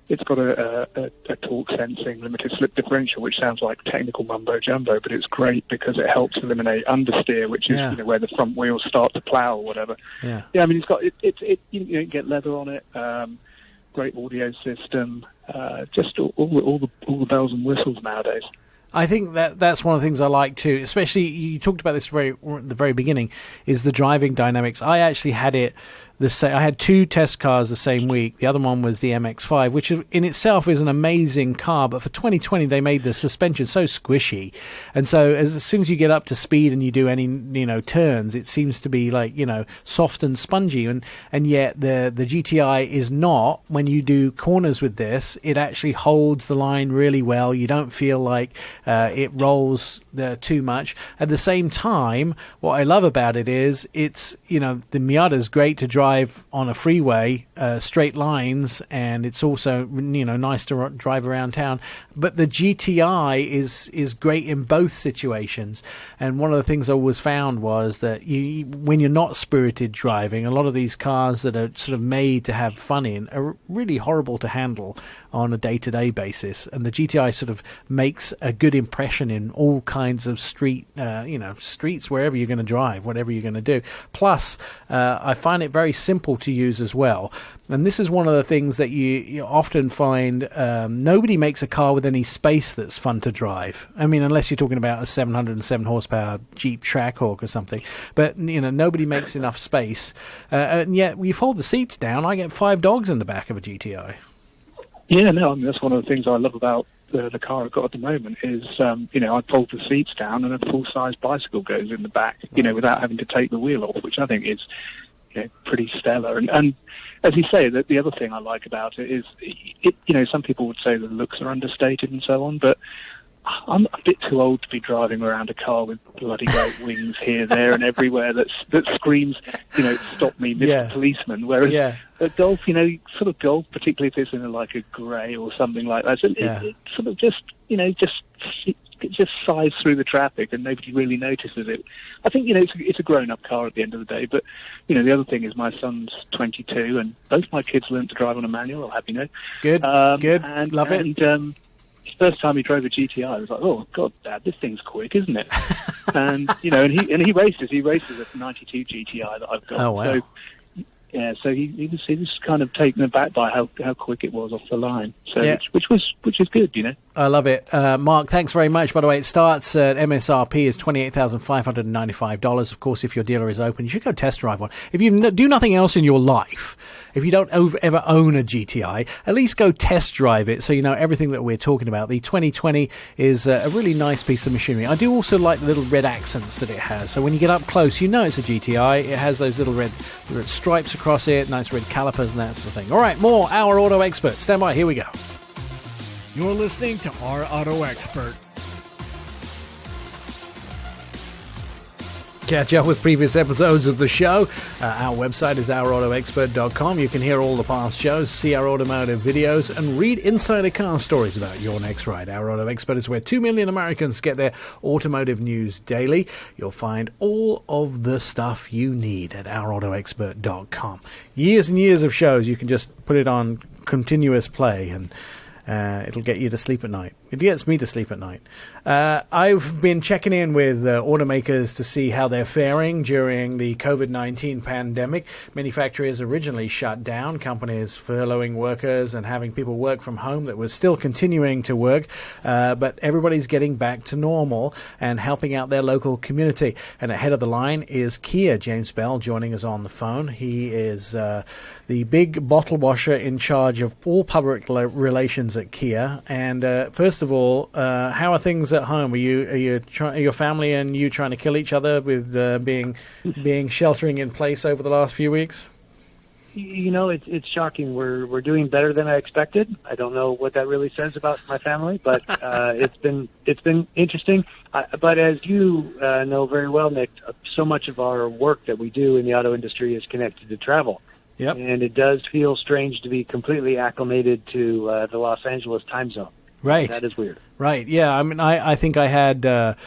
it's got a torque sensing limited slip differential, which sounds like technical mumbo jumbo, but it's great because it helps eliminate understeer, which is, you know, where the front wheels start to plow or whatever. Yeah, I mean, it's got it you know, you get leather on it, great audio system, just all the bells and whistles nowadays. I think that's one of the things I like too, especially you talked about this at the very beginning, is the driving dynamics. I actually had it I had 2 test cars the same week. The other one was the MX-5, which in itself is an amazing car, but for 2020 they made the suspension so squishy, and so as soon as you get up to speed and you do any, you know, turns, it seems to be like, you know, soft and spongy, and yet the GTI is not. When you do corners with this, it actually holds the line really well. You don't feel like it rolls too much. At the same time, what I love about it is it's, you know, the Miata's great to drive on a freeway, straight lines, and it's also, you know, nice to drive around town. But the GTI is great in both situations. And one of the things I always found was that when you're not spirited driving, a lot of these cars that are sort of made to have fun in are really horrible to handle on a day-to-day basis. And the GTI sort of makes a good impression in all kinds of streets, wherever you're going to drive, whatever you're going to do. Plus, I find it very simple to use as well. And this is one of the things that you often find. Nobody makes a car with any space that's fun to drive. I mean, unless you're talking about a 707 horsepower Jeep Trackhawk or something. But, you know, nobody makes enough space. And yet, you fold the seats down, I get 5 dogs in the back of a GTI. Yeah, no, I mean, that's one of the things I love about the car I've got at the moment is, you know, I fold the seats down and a full-size bicycle goes in the back, you know, without having to take the wheel off, which I think is, you know, pretty stellar. And as you say, that the other thing I like about it is, you know, some people would say the looks are understated and so on, but I'm a bit too old to be driving around a car with bloody great wings here, there, and everywhere that screams, you know, "Stop me, Mr. Policeman." Whereas a Golf, you know, sort of Golf, particularly if it's in like a grey or something like that, it sort of just, you know, just sighs through the traffic and nobody really notices it. I think, you know, it's a grown-up car at the end of the day. But, you know, the other thing is my son's 22 and both my kids learned to drive on a manual, I'll have you know. Good, love it. First time he drove a GTI, I was like, "Oh God, Dad, this thing's quick, isn't it?" And you know, and he races. He races a '92 GTI that I've got. Oh wow! So, Yeah, so he was kind of taken aback by how quick it was off the line. So Yeah. which is good, you know. I love it. Mark, thanks very much. By the way, it starts at MSRP is $28,595. Of course, if your dealer is open, you should go test drive one. If you do nothing else in your life, if you don't ever own a GTI, at least go test drive it so you know everything that we're talking about. The 2020 is a really nice piece of machinery. I do also like the little red accents that it has. So when you get up close, you know it's a GTI. It has those little red stripes across it, nice red calipers and that sort of thing. All right, more Our Auto Expert. Stand by. Here we go. You're listening to Our Auto Expert. Catch up with previous episodes of the show. Our website is ourautoexpert.com. You can hear all the past shows, see our automotive videos, and read insider car stories about your next ride. Our Auto Expert is where 2 million Americans get their automotive news daily. You'll find all of the stuff you need at ourautoexpert.com. Years and years of shows. You can just put it on continuous play and it'll get you to sleep at night. It gets me to sleep at night. I've been checking in with automakers to see how they're faring during the COVID-19 pandemic. Many factories originally shut down, companies furloughing workers and having people work from home that were still continuing to work. But everybody's getting back to normal and helping out their local community. And ahead of the line is Kia. James Bell joining us on the phone. He is the big bottle washer in charge of all public relations at Kia. And first of all, how are things at home? Are your family and you trying to kill each other with being sheltering in place over the last few weeks? You know, it's shocking. We're doing better than I expected. I don't know what that really says about my family, but it's been interesting. But as you know very well, Nick, so much of our work that we do in the auto industry is connected to travel. Yep. And it does feel strange to be completely acclimated to the Los Angeles time zone. Right. That is weird. Right. Yeah. I mean, I think I had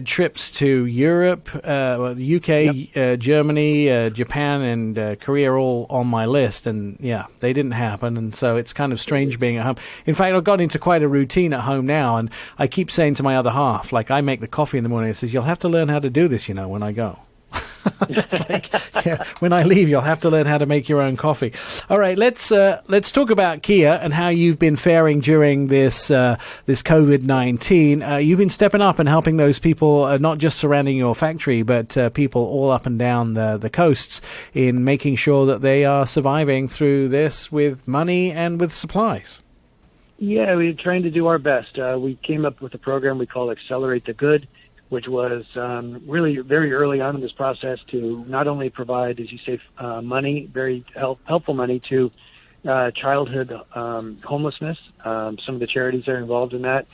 trips to Europe, the UK, Yep. Germany, Japan, and Korea all on my list, and yeah, they didn't happen, and so it's kind of strange being at home. In fact, I've got into quite a routine at home now, and I keep saying to my other half, like, I make the coffee in the morning. It says, "You'll have to learn how to do this, when I go." It's like, yeah, when I leave, you'll have to learn how to make your own coffee. All right, let's talk about Kia and how you've been faring during this COVID-19. You've been stepping up and helping those people, not just surrounding your factory, but people all up and down the coasts in making sure that they are surviving through this with money and with supplies. Yeah, we're trying to do our best. We came up with a program we call Accelerate the Good, which was really very early on in this process to not only provide, as you say, money, very helpful money to childhood homelessness. Some of the charities that are involved in that.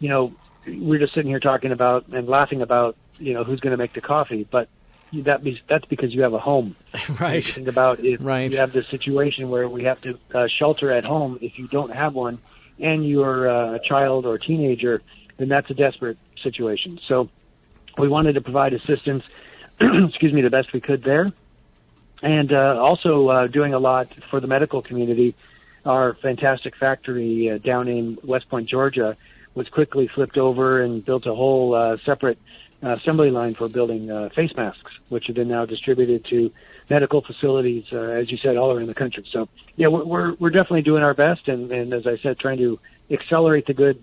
We're just sitting here talking about and laughing about, who's going to make the coffee, but that's because you have a home. Right. Think about if right. You have this situation where we have to shelter at home. If you don't have one and you're a child or a teenager, then that's a desperate situation. So we wanted to provide assistance, the best we could there. And also doing a lot for the medical community. Our fantastic factory down in West Point, Georgia, was quickly flipped over and built a whole separate assembly line for building face masks, which have been now distributed to medical facilities, as you said, all around the country. So, yeah, we're definitely doing our best, and as I said, trying to accelerate the good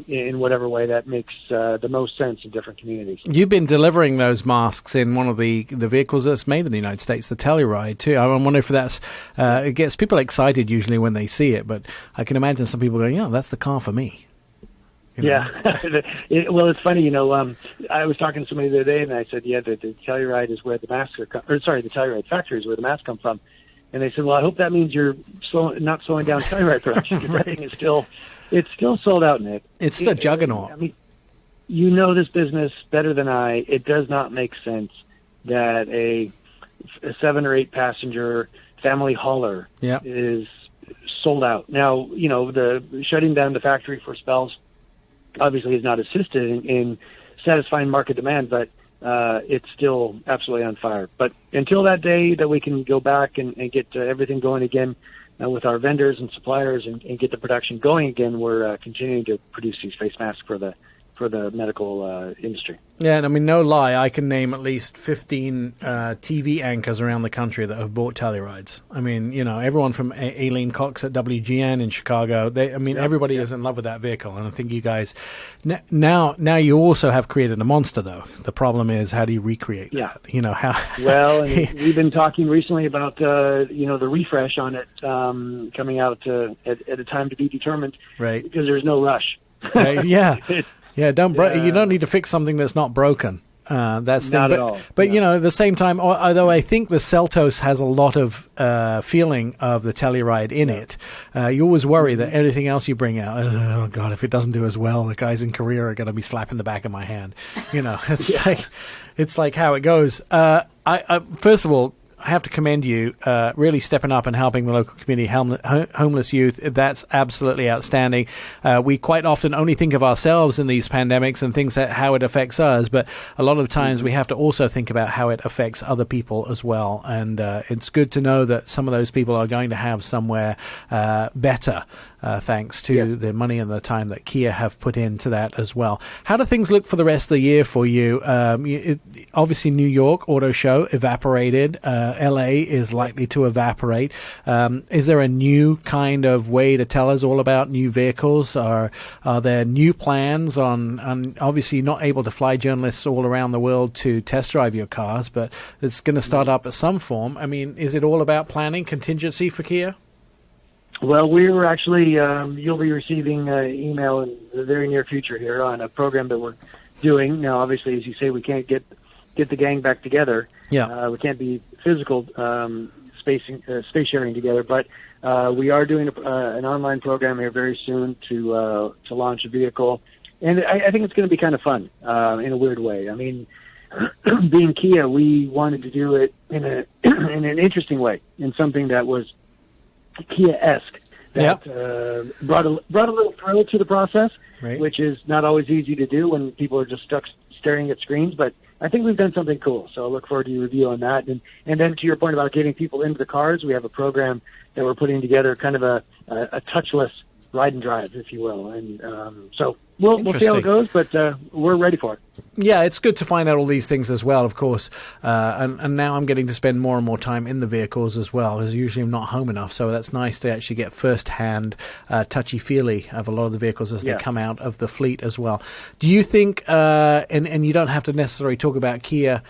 in whatever way that makes the most sense in different communities. You've been delivering those masks in one of the vehicles that's made in the United States, the Telluride, too. I wonder if that's it gets people excited usually when they see it, but I can imagine some people going, that's the car for me. Yeah. Well, it's funny, I was talking to somebody the other day, and I said, the Telluride is where the masks are the Telluride factory is where the masks come from. And they said, well, I hope that means you're not slowing down Telluride production. Right. That thing is still sold out, Nick. It's the juggernaut. I mean, this business better than I. It does not make sense that a 7 or 8 passenger family hauler is sold out. Now, the shutting down the factory for spells obviously has not assisted in satisfying market demand, but it's still absolutely on fire. But until that day that we can go back and get everything going again with our vendors and suppliers and get the production going again, we're continuing to produce these face masks for the for the medical industry. Yeah, and I mean, no lie, I can name at least 15 TV anchors around the country that have bought Tellurides. I mean, everyone from Aileen Cox at WGN in Chicago. Everybody is in love with that vehicle, and I think you guys now you also have created a monster. Though the problem is, how do you recreate that? How? Well, and we've been talking recently about the refresh on it coming out at a time to be determined, right? Because there's no rush. Right, yeah. Yeah, you don't need to fix something that's not broken. That's not at all. But at the same time, although I think the Seltos has a lot of feeling of the Telluride in it, you always worry that anything else you bring out, oh God, if it doesn't do as well, the guys in Korea are going to be slapping the back of my hand. It's like how it goes. I first of all, I have to commend you really stepping up and helping the local community, homeless youth. That's absolutely outstanding. We quite often only think of ourselves in these pandemics and things how it affects us, but a lot of times we have to also think about how it affects other people as well. And it's good to know that some of those people are going to have somewhere better. Thanks to the money and the time that Kia have put into that as well. How do things look for the rest of the year for you? Obviously, New York Auto Show evaporated. LA is likely to evaporate. Is there a new kind of way to tell us all about new vehicles? Are there new plans on obviously not able to fly journalists all around the world to test drive your cars, but it's going to start up at some form. I mean, is it all about planning, contingency for Kia? Well, we were actually, you'll be receiving email in the very near future here on a program that we're doing. Now, obviously, as you say, we can't get the gang back together. Yeah. We can't be physical space sharing together, but we are doing an online program here very soon to launch a vehicle. And I think it's going to be kind of fun in a weird way. I mean, being Kia, we wanted to do it in an interesting way, in something that was Kia-esque, that brought a little thrill to the process, right, which is not always easy to do when people are just stuck staring at screens. But I think we've done something cool, so I look forward to your review on that. And then to your point about getting people into the cars, we have a program that we're putting together, kind of a touchless ride and drive, if you will. And so we'll see how it goes, but we're ready for it. Yeah, it's good to find out all these things as well, of course. And now I'm getting to spend more and more time in the vehicles as well, as usually I'm not home enough. So that's nice to actually get first-hand touchy-feely of a lot of the vehicles as they come out of the fleet as well. Do you think, and you don't have to necessarily talk about Kia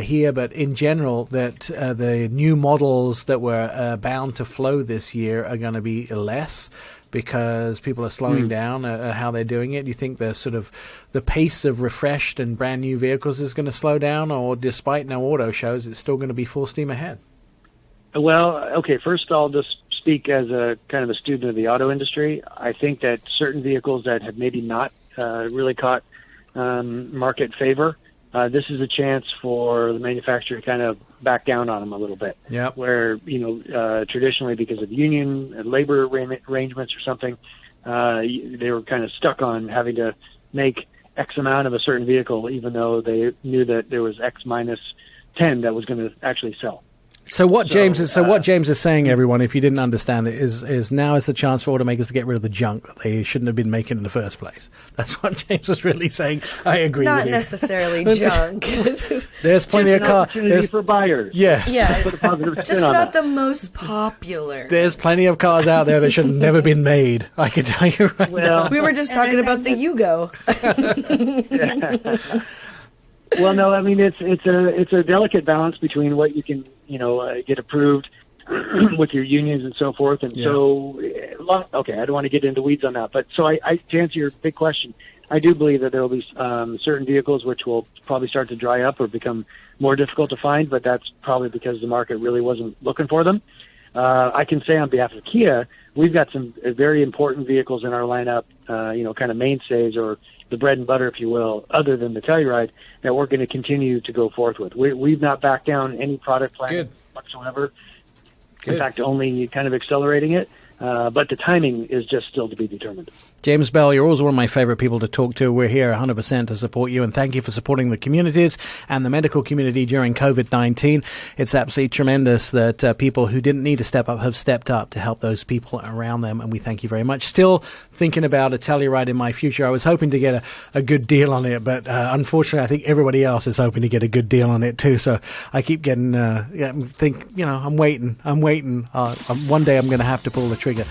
here, but in general, that the new models that were bound to flow this year are going to be less because people are slowing down at how they're doing it? Do you think the pace of refreshed and brand new vehicles is going to slow down, or despite no auto shows, it's still going to be full steam ahead? Well, okay, first I'll just speak as a kind of a student of the auto industry. I think that certain vehicles that have maybe not really caught market favor, this is a chance for the manufacturer to kind of back down on them a little bit. Yeah. Where, traditionally because of union and labor arrangements or something, they were kind of stuck on having to make X amount of a certain vehicle, even though they knew that there was X minus 10 that was going to actually sell. So what James is saying, everyone, if you didn't understand it, is now is the chance for automakers to get rid of the junk that they shouldn't have been making in the first place. That's what James was really saying. I agree with you. Not necessarily junk. There's plenty of cars. There's for buyers. Yes. Yeah. Put a positive spin Just on not that. the most popular. There's plenty of cars out there that should have never been made. I can tell you right now. We were just talking about the Yugo. Well, no, I mean it's a delicate balance between what you can get approved with your unions and so forth, and so okay, I don't want to get into weeds on that, but so I to answer your big question, I do believe that there will be certain vehicles which will probably start to dry up or become more difficult to find, but that's probably because the market really wasn't looking for them. I can say on behalf of Kia, we've got some very important vehicles in our lineup, kind of mainstays or the bread and butter, if you will, other than the Telluride, that we're going to continue to go forth with. We've not backed down any product plan whatsoever. Good. In fact, only kind of accelerating it. But the timing is just still to be determined. James Bell, you're always one of my favorite people to talk to. We're here 100% to support you, and thank you for supporting the communities and the medical community during COVID-19. It's absolutely tremendous that people who didn't need to step up have stepped up to help those people around them, and we thank you very much. Still thinking about a Telluride in my future. I was hoping to get a good deal on it, but unfortunately I think everybody else is hoping to get a good deal on it too, so I keep getting, I'm waiting. One day I'm going to have to pull the trigger.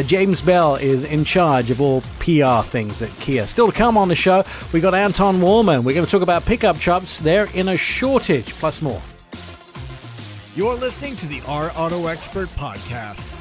James Bell is in charge of all PR things at Kia. Still to come on the show, we got Anton Wahlman. We're going to talk about pickup trucks. They're in a shortage, plus more. You're listening to the Our Auto Expert podcast.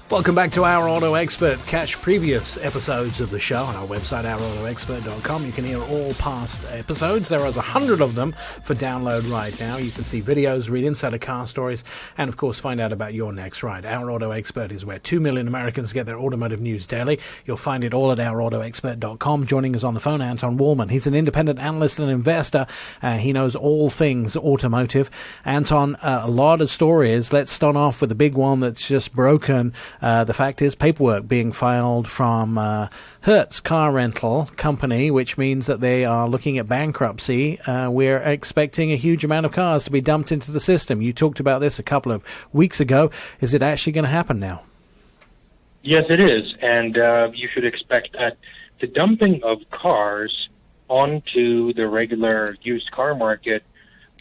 Welcome back to Our Auto Expert. Catch previous episodes of the show on our website, ourautoexpert.com. You can hear all past episodes. There are 100 of them for download right now. You can see videos, read insider car stories, and of course find out about your next ride. Our Auto Expert is where 2 million Americans get their automotive news daily. You'll find it all at ourautoexpert.com. Joining us on the phone, Anton Wahlman. He's an independent analyst and investor. He knows all things automotive. Anton, a lot of stories. Let's start off with the big one that's just broken. The fact is, paperwork being filed from Hertz car rental company, which means that they are looking at bankruptcy. We're expecting a huge amount of cars to be dumped into the system. You talked about this a couple of weeks ago. Is it actually going to happen now? Yes, it is. And you should expect that the dumping of cars onto the regular used car market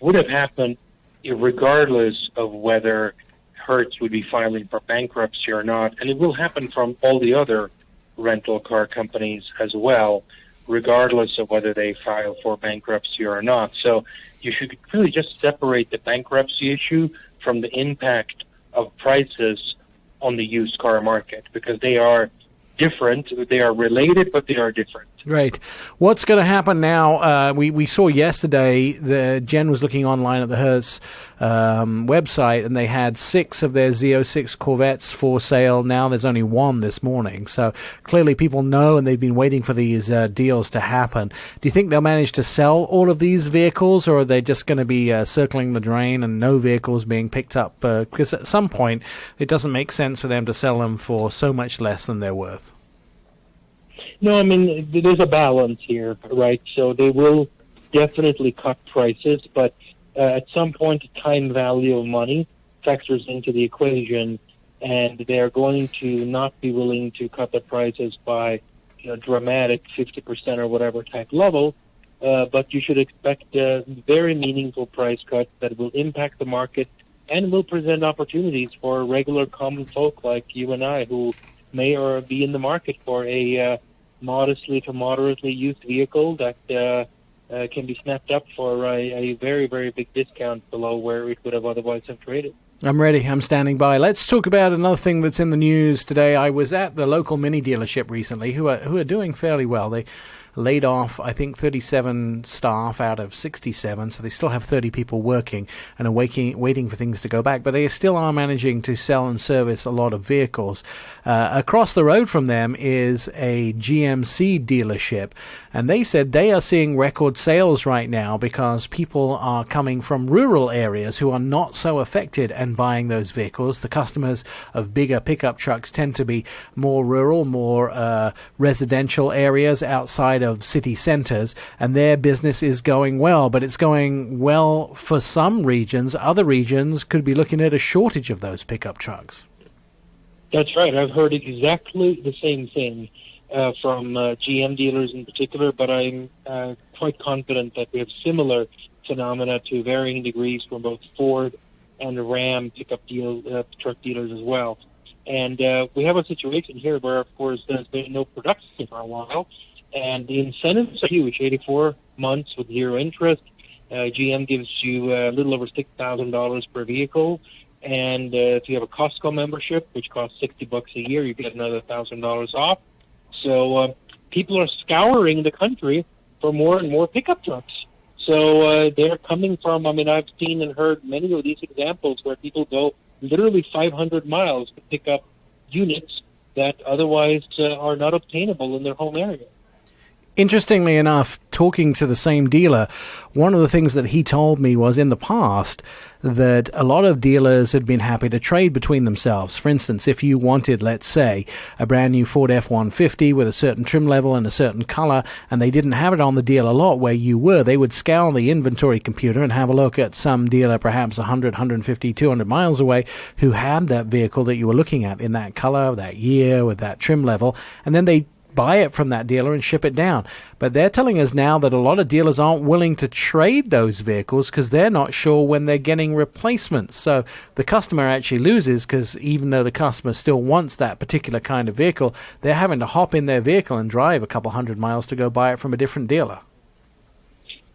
would have happened regardless of whether Hertz would be filing for bankruptcy or not, and it will happen from all the other rental car companies as well, regardless of whether they file for bankruptcy or not. So you should really just separate the bankruptcy issue from the impact of prices on the used car market, because they are different. They are related, but they are different. Right. What's going to happen now? We saw yesterday, Jen was looking online at the Hertz website, and they had 6 of their Z06 Corvettes for sale. Now there's only 1 this morning. So clearly people know, and they've been waiting for these deals to happen. Do you think they'll manage to sell all of these vehicles, or are they just going to be circling the drain and no vehicles being picked up? Because at some point, it doesn't make sense for them to sell them for so much less than they're worth. No, I mean, there's a balance here, right? So they will definitely cut prices, but at some point, the time value of money factors into the equation, and they're going to not be willing to cut the prices by dramatic 50% or whatever type level, but you should expect very meaningful price cuts that will impact the market and will present opportunities for regular common folk like you and I, who may or be in the market for a modestly to moderately used vehicle that can be snapped up for a very, very big discount below where it would have otherwise have traded. I'm ready. I'm standing by. Let's talk about another thing that's in the news today. I was at the local mini dealership recently who are doing fairly well. They laid off, I think, 37 staff out of 67, so they still have 30 people working and are waiting for things to go back, but they still are managing to sell and service a lot of vehicles. Across the road from them is a GMC dealership, and they said they are seeing record sales right now because people are coming from rural areas who are not so affected and buying those vehicles. The customers of bigger pickup trucks tend to be more rural, more residential areas outside of city centers, and their business is going well, but it's going well for some regions. Other regions could be looking at a shortage of those pickup trucks. That's right. I've heard exactly the same thing from GM dealers in particular, but I'm quite confident that we have similar phenomena to varying degrees from both Ford and Ram pickup truck dealers as well. And we have a situation here where, of course, there's been no production for a while, and the incentives are huge, 84 months with zero interest. GM gives you a little over $6,000 per vehicle, and if you have a Costco membership, which costs $60 a year, you get another $1,000 off. So people are scouring the country for more and more pickup trucks. So they're coming from, I've seen and heard many of these examples where people go literally 500 miles to pick up units that otherwise are not obtainable in their home area. Interestingly enough, talking to the same dealer, one of the things that he told me was in the past that a lot of dealers had been happy to trade between themselves. For instance, if you wanted, let's say, a brand new Ford F-150 with a certain trim level and a certain color, and they didn't have it on the dealer lot where you were, they would scour the inventory computer and have a look at some dealer perhaps 100, 150, 200 miles away who had that vehicle that you were looking at in that color, that year, with that trim level, and then they buy it from that dealer and ship it down. But they're telling us now that a lot of dealers aren't willing to trade those vehicles because they're not sure when they're getting replacements. So the customer actually loses because even though the customer still wants that particular kind of vehicle, they're having to hop in their vehicle and drive a couple hundred miles to go buy it from a different dealer.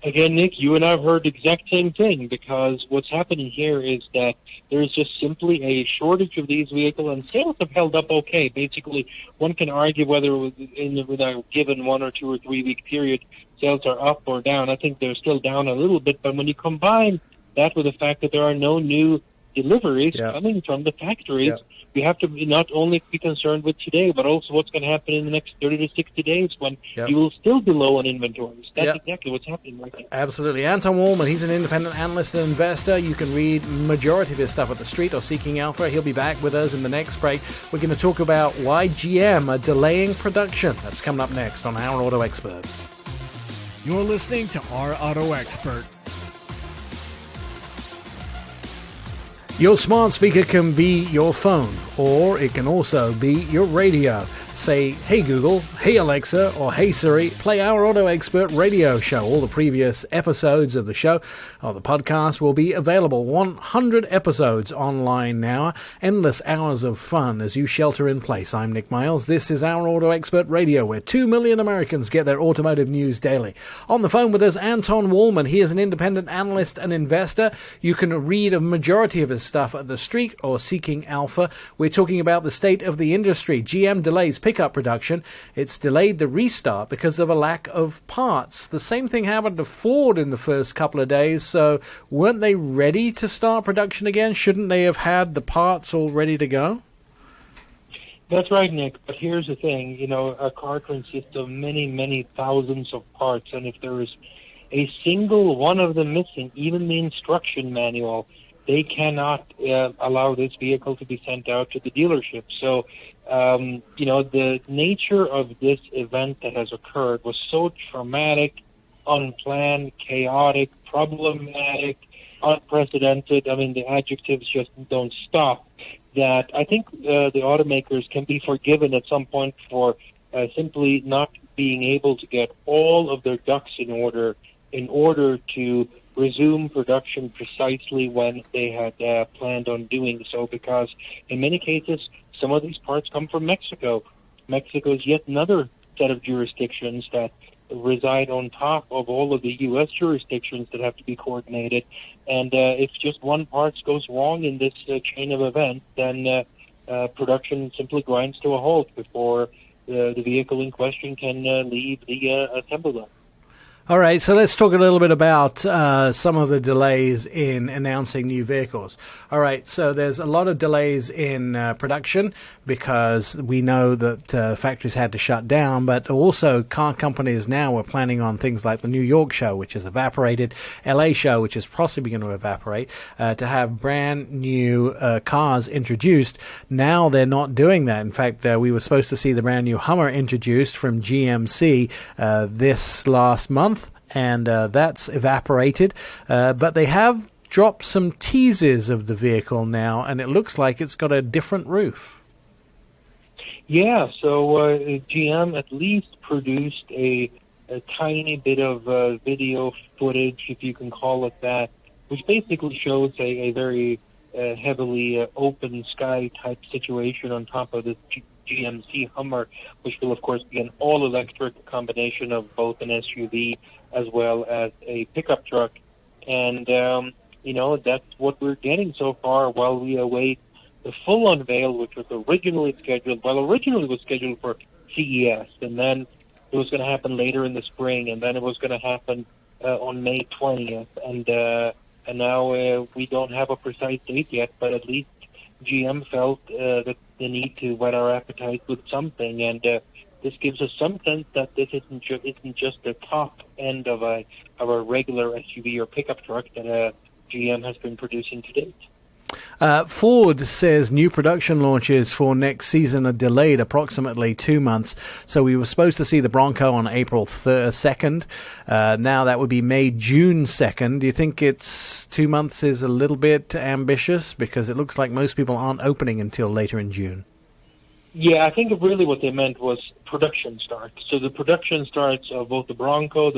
Again, Nick, you and I have heard the exact same thing, because what's happening here is that there's just simply a shortage of these vehicles, and sales have held up okay. Basically, one can argue whether in a given 1 or 2 or 3 week period, sales are up or down. I think they're still down a little bit, but when you combine that with the fact that there are no new deliveries coming from the factories, we have to not only be concerned with today, but also what's going to happen in the next 30 to 60 days when you will still be low on inventories. That's exactly what's happening right now. Absolutely. Anton Wahlman, he's an independent analyst and investor. You can read majority of his stuff at The Street or Seeking Alpha. He'll be back with us in the next break. We're going to talk about why GM are delaying production. That's coming up next on Our Auto Expert. You're listening to Our Auto Expert. Your smart speaker can be your phone, or it can also be your radio. Say, hey Google, hey Alexa, or hey Siri, play Our Auto Expert radio show. All the previous episodes of the show, or the podcast, will be available. 100 episodes online now. Endless hours of fun as you shelter in place. I'm Nick Miles. This is Our Auto Expert Radio, where 2 million Americans get their automotive news daily. On the phone with us, Anton Wahlman. He is an independent analyst and investor. You can read a majority of his stuff at The Street or Seeking Alpha. We're talking about the state of the industry. GM delays pickup production. It's delayed the restart because of a lack of parts. The same thing happened to Ford in the first couple of days, so weren't they ready to start production again? Shouldn't they have had the parts all ready to go? That's right, Nick. But here's the thing. You know, a car consists of many, many thousands of parts, and if there is a single one of them missing, even the instruction manual, they cannot allow this vehicle to be sent out to the dealership. So, you know, the nature of this event that has occurred was so traumatic, unplanned, chaotic, problematic, unprecedented. I mean, the adjectives just don't stop. That I think the automakers can be forgiven at some point for simply not being able to get all of their ducks in order to resume production precisely when they had planned on doing so, because in many cases, some of these parts come from Mexico. Mexico is yet another set of jurisdictions that reside on top of all of the U.S. jurisdictions that have to be coordinated. And if just one part goes wrong in this chain of events, then production simply grinds to a halt before the vehicle in question can leave the assembly line. All right, so let's talk a little bit about some of the delays in announcing new vehicles. All right, so there's a lot of delays in production because we know that factories had to shut down, but also car companies now are planning on things like the New York show, which is evaporated, LA show, which is possibly going to evaporate, to have brand new cars introduced. Now they're not doing that. In fact, we were supposed to see the brand new Hummer introduced from GMC this last month, and that's evaporated. But they have dropped some teases of the vehicle now, and it looks like it's got a different roof. Yeah, so GM at least produced a tiny bit of video footage, if you can call it that, which basically shows a very heavily open sky type situation on top of the GMC Hummer, which will, of course, be an all-electric combination of both an SUV as well as a pickup truck. And, you know, that's what we're getting so far while we await the full unveil, which was originally scheduled, was scheduled for CES, and then it was going to happen later in the spring, and then it was going to happen on May 20th. And now we don't have a precise date yet, but at least GM felt that the need to whet our appetite with something. And this gives us some sense that this isn't just the top end of a regular SUV or pickup truck that GM has been producing to date. Ford says new production launches for next season are delayed approximately 2 months. So we were supposed to see the Bronco on April 2nd. Now that would be May, June 2nd. Do you think it's 2 months is a little bit ambitious? Because it looks like most people aren't opening until later in June. Yeah, I think really what they meant was production starts. So the production starts of both the Bronco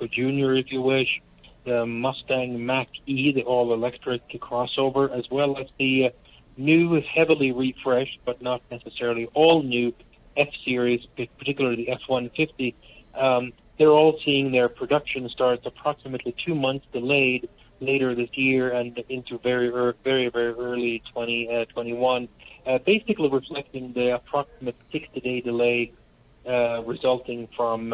Junior, if you wish, the Mustang Mach-E, the all-electric crossover, as well as the new, heavily refreshed, but not necessarily all-new F-Series, particularly the F-150. They're all seeing their production starts approximately 2 months delayed later this year and into very, very early 2021, basically reflecting the approximate 60-day delay resulting from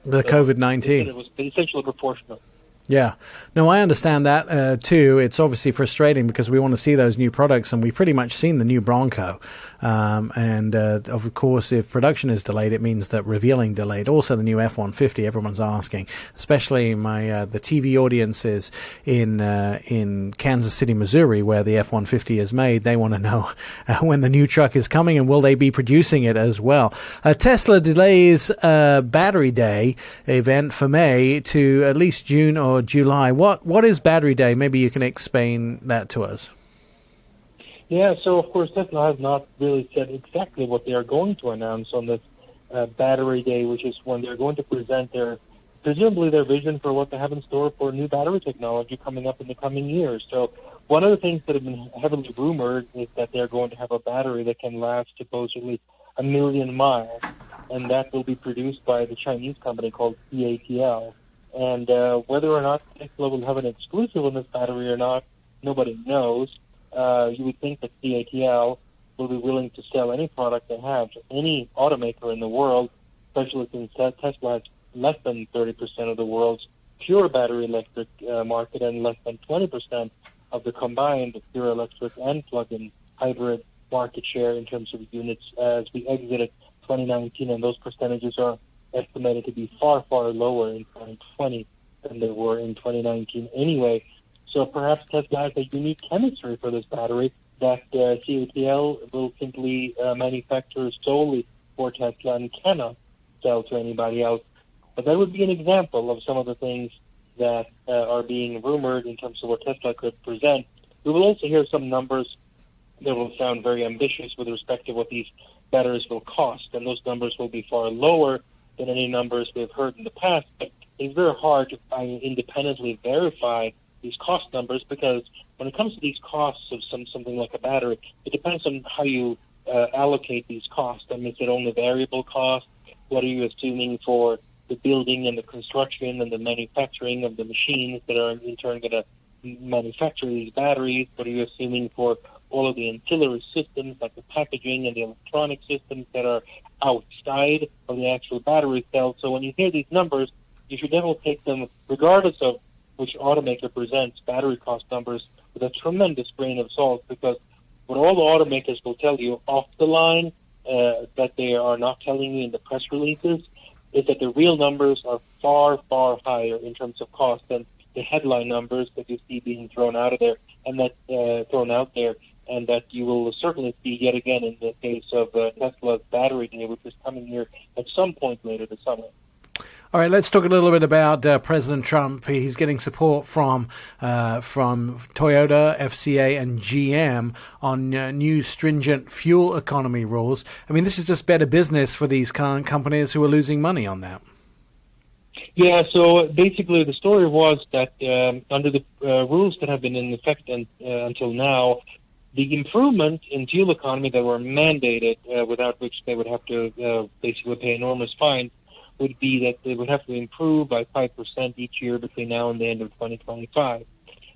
the COVID-19. It was essentially proportional. Yeah. No, I understand that too. It's obviously frustrating because we want to see those new products, and we've pretty much seen the new Bronco. Of course, if production is delayed, it means that revealing delayed. Also, the new F-150, everyone's asking, especially the TV audiences in Kansas City, Missouri, where the F-150 is made. They want to know when the new truck is coming and will they be producing it as well. Tesla delays Battery Day event for May to at least June or July. What is Battery Day? Maybe you can explain that to us. Yeah, so of course Tesla has not really said exactly what they are going to announce on this Battery Day, which is when they're going to present presumably their vision for what they have in store for new battery technology coming up in the coming years. So one of the things that have been heavily rumored is that they're going to have a battery that can last supposedly 1 million miles, and that will be produced by the Chinese company called CATL. And whether or not Tesla will have an exclusive on this battery or not, nobody knows. You would think that CATL will be willing to sell any product they have to any automaker in the world, especially since Tesla has less than 30% of the world's pure battery electric market and less than 20% of the combined pure electric and plug-in hybrid market share in terms of units as we exited 2019, and those percentages are estimated to be far, far lower in 2020 than they were in 2019 anyway. So perhaps Tesla has a unique chemistry for this battery that CATL will simply manufacture solely for Tesla and cannot sell to anybody else. But that would be an example of some of the things that are being rumored in terms of what Tesla could present. We will also hear some numbers that will sound very ambitious with respect to what these batteries will cost, and those numbers will be far lower than any numbers we've heard in the past. But it's very hard to independently verify these cost numbers, because when it comes to these costs of something like a battery, it depends on how you allocate these costs. I mean, is it only variable cost? What are you assuming for the building and the construction and the manufacturing of the machines that are in turn going to manufacture these batteries? What are you assuming for all of the ancillary systems like the packaging and the electronic systems that are outside of the actual battery cell? So when you hear these numbers, you should definitely take them, regardless of which automaker presents battery cost numbers, with a tremendous grain of salt, because what all the automakers will tell you off the line that they are not telling you in the press releases is that the real numbers are far, far higher in terms of cost than the headline numbers that you see being thrown out there, and that you will certainly see yet again in the case of Tesla's Battery Day, which is coming here at some point later this summer. All right, let's talk a little bit about President Trump. He's getting support from Toyota, FCA, and GM on new stringent fuel economy rules. I mean, this is just better business for these companies who are losing money on that. Yeah, so basically the story was that under the rules that have been in effect until now, the improvement in fuel economy that were mandated, without which they would have to basically pay enormous fines, would be that they would have to improve by 5% each year between now and the end of 2025.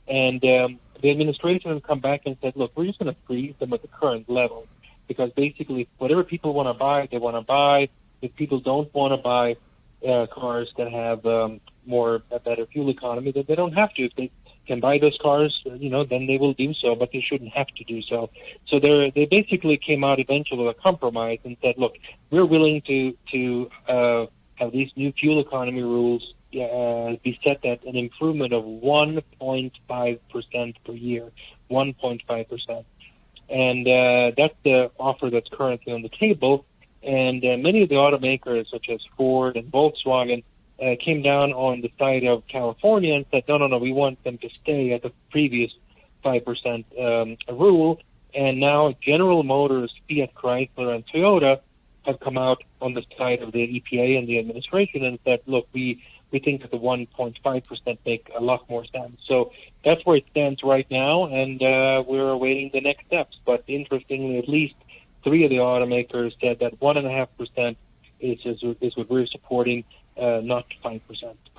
And the administration has come back and said, look, we're just going to freeze them at the current level, because basically whatever people want to buy, they want to buy. If people don't want to buy cars that have a better fuel economy, then they don't have to. can buy those cars, then they will do so, but they shouldn't have to do so. So they basically came out eventually with a compromise and said, look, we're willing to have these new fuel economy rules be set at an improvement of 1.5% per year, 1.5%. And that's the offer that's currently on the table. And many of the automakers, such as Ford and Volkswagen, came down on the side of California and said, no, we want them to stay at the previous 5% rule. And now General Motors, Fiat Chrysler, and Toyota have come out on the side of the EPA and the administration and said, look, we think that the 1.5% make a lot more sense. So that's where it stands right now, and we're awaiting the next steps. But interestingly, at least 3 of the automakers said that 1.5% is what we're supporting, not 5%.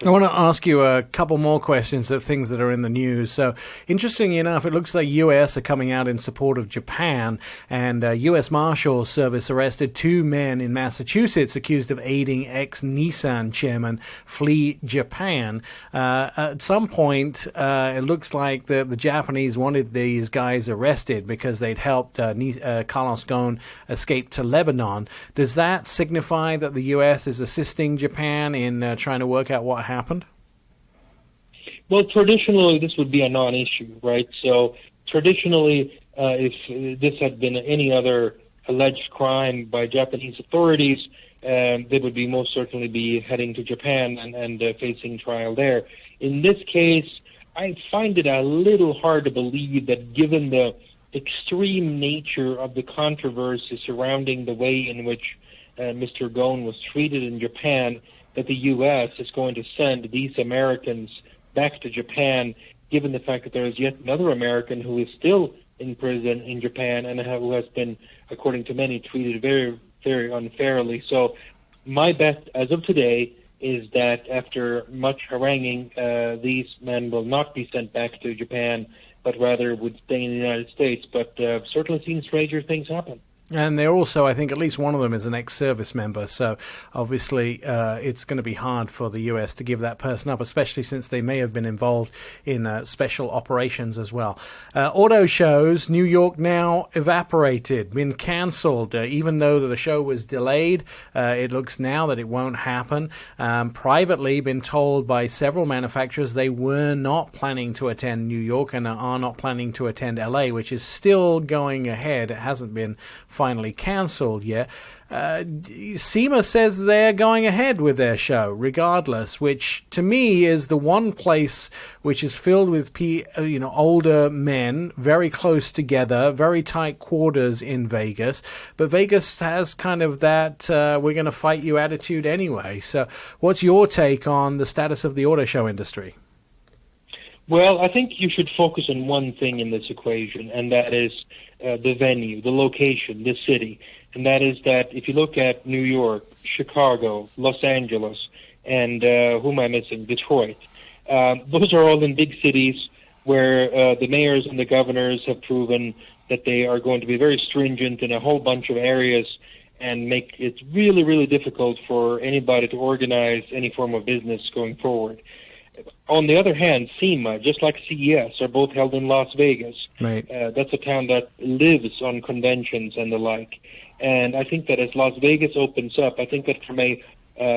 I want to ask you a couple more questions of things that are in the news. So, interestingly enough, it looks like U.S. are coming out in support of Japan, and U.S. Marshals Service arrested 2 men in Massachusetts accused of aiding ex-Nissan chairman flee Japan. At some point, it looks like the Japanese wanted these guys arrested because they'd helped Carlos Ghosn escape to Lebanon. Does that signify that the U.S. is assisting Japan in trying to work out what happened? Well, traditionally, this would be a non-issue, right? So traditionally, if this had been any other alleged crime by Japanese authorities, they would be most certainly be heading to Japan and facing trial there. In this case, I find it a little hard to believe that given the extreme nature of the controversy surrounding the way in which Mr. Ghosn was treated in Japan, that the U.S. is going to send these Americans back to Japan, given the fact that there is yet another American who is still in prison in Japan and who has been, according to many, treated very, very unfairly. So my bet as of today is that after much haranguing, these men will not be sent back to Japan, but rather would stay in the United States. But certainly seen stranger things happen. And they're also, I think, at least one of them is an ex-service member. So obviously it's going to be hard for the U.S. to give that person up, especially since they may have been involved in special operations as well. Auto shows, New York now evaporated, been cancelled. Even though the show was delayed, it looks now that it won't happen. Privately, been told by several manufacturers they were not planning to attend New York and are not planning to attend L.A., which is still going ahead. It hasn't been finally cancelled yet. SEMA says they're going ahead with their show regardless, which to me is the one place which is filled with older men, very close together, very tight quarters in Vegas. But Vegas has kind of that we're going to fight you attitude anyway. So what's your take on the status of the auto show industry? Well, I think you should focus on one thing in this equation, and that is the venue, the location, the city. And that is that if you look at New York, Chicago, Los Angeles, and who am I missing? Detroit. Those are all in big cities where the mayors and the governors have proven that they are going to be very stringent in a whole bunch of areas and make it really, really difficult for anybody to organize any form of business going forward. On the other hand, SEMA, just like CES, are both held in Las Vegas. Right. That's a town that lives on conventions and the like. And I think that as Las Vegas opens up, I think that from a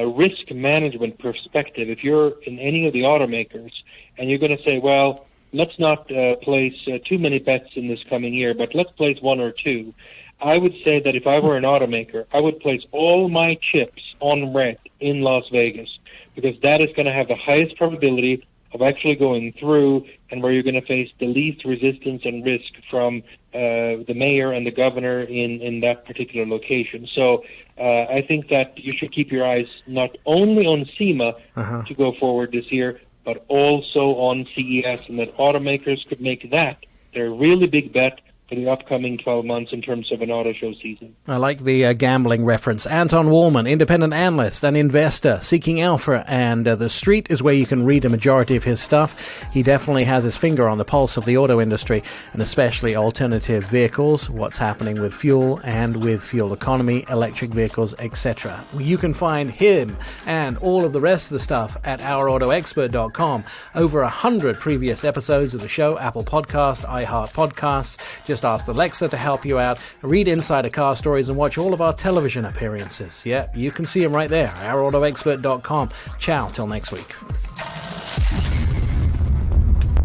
risk management perspective, if you're in any of the automakers and you're going to say, well, let's not place too many bets in this coming year, but let's place 1 or 2, I would say that if I were an automaker, I would place all my chips on red in Las Vegas, because that is going to have the highest probability of actually going through and where you're going to face the least resistance and risk from the mayor and the governor in that particular location. So I think that you should keep your eyes not only on SEMA to go forward this year, but also on CES, and that automakers could make that their really big bet the upcoming 12 months in terms of an auto show season. I like the gambling reference. Anton Wahlman, independent analyst and investor, seeking alpha, and The Street is where you can read a majority of his stuff. He definitely has his finger on the pulse of the auto industry, and especially alternative vehicles, what's happening with fuel and with fuel economy, electric vehicles, etc. You can find him and all of the rest of the stuff at OurAutoExpert.com. Over 100 previous episodes of the show, Apple Podcast, iHeart Podcasts. Just ask Alexa to help you out. Read Insider Car Stories and watch all of our television appearances. Yeah, you can see them right there. OurAutoExpert.com. Ciao, till next week.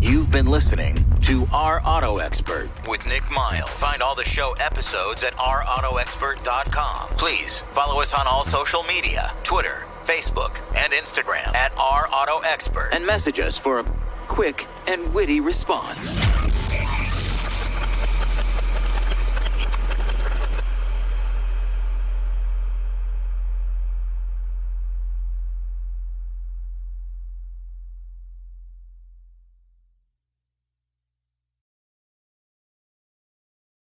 You've been listening to Our Auto Expert with Nick Miles. Find all the show episodes at OurAutoExpert.com. Please follow us on all social media, Twitter, Facebook, and Instagram at Our Auto Expert, and message us for a quick and witty response.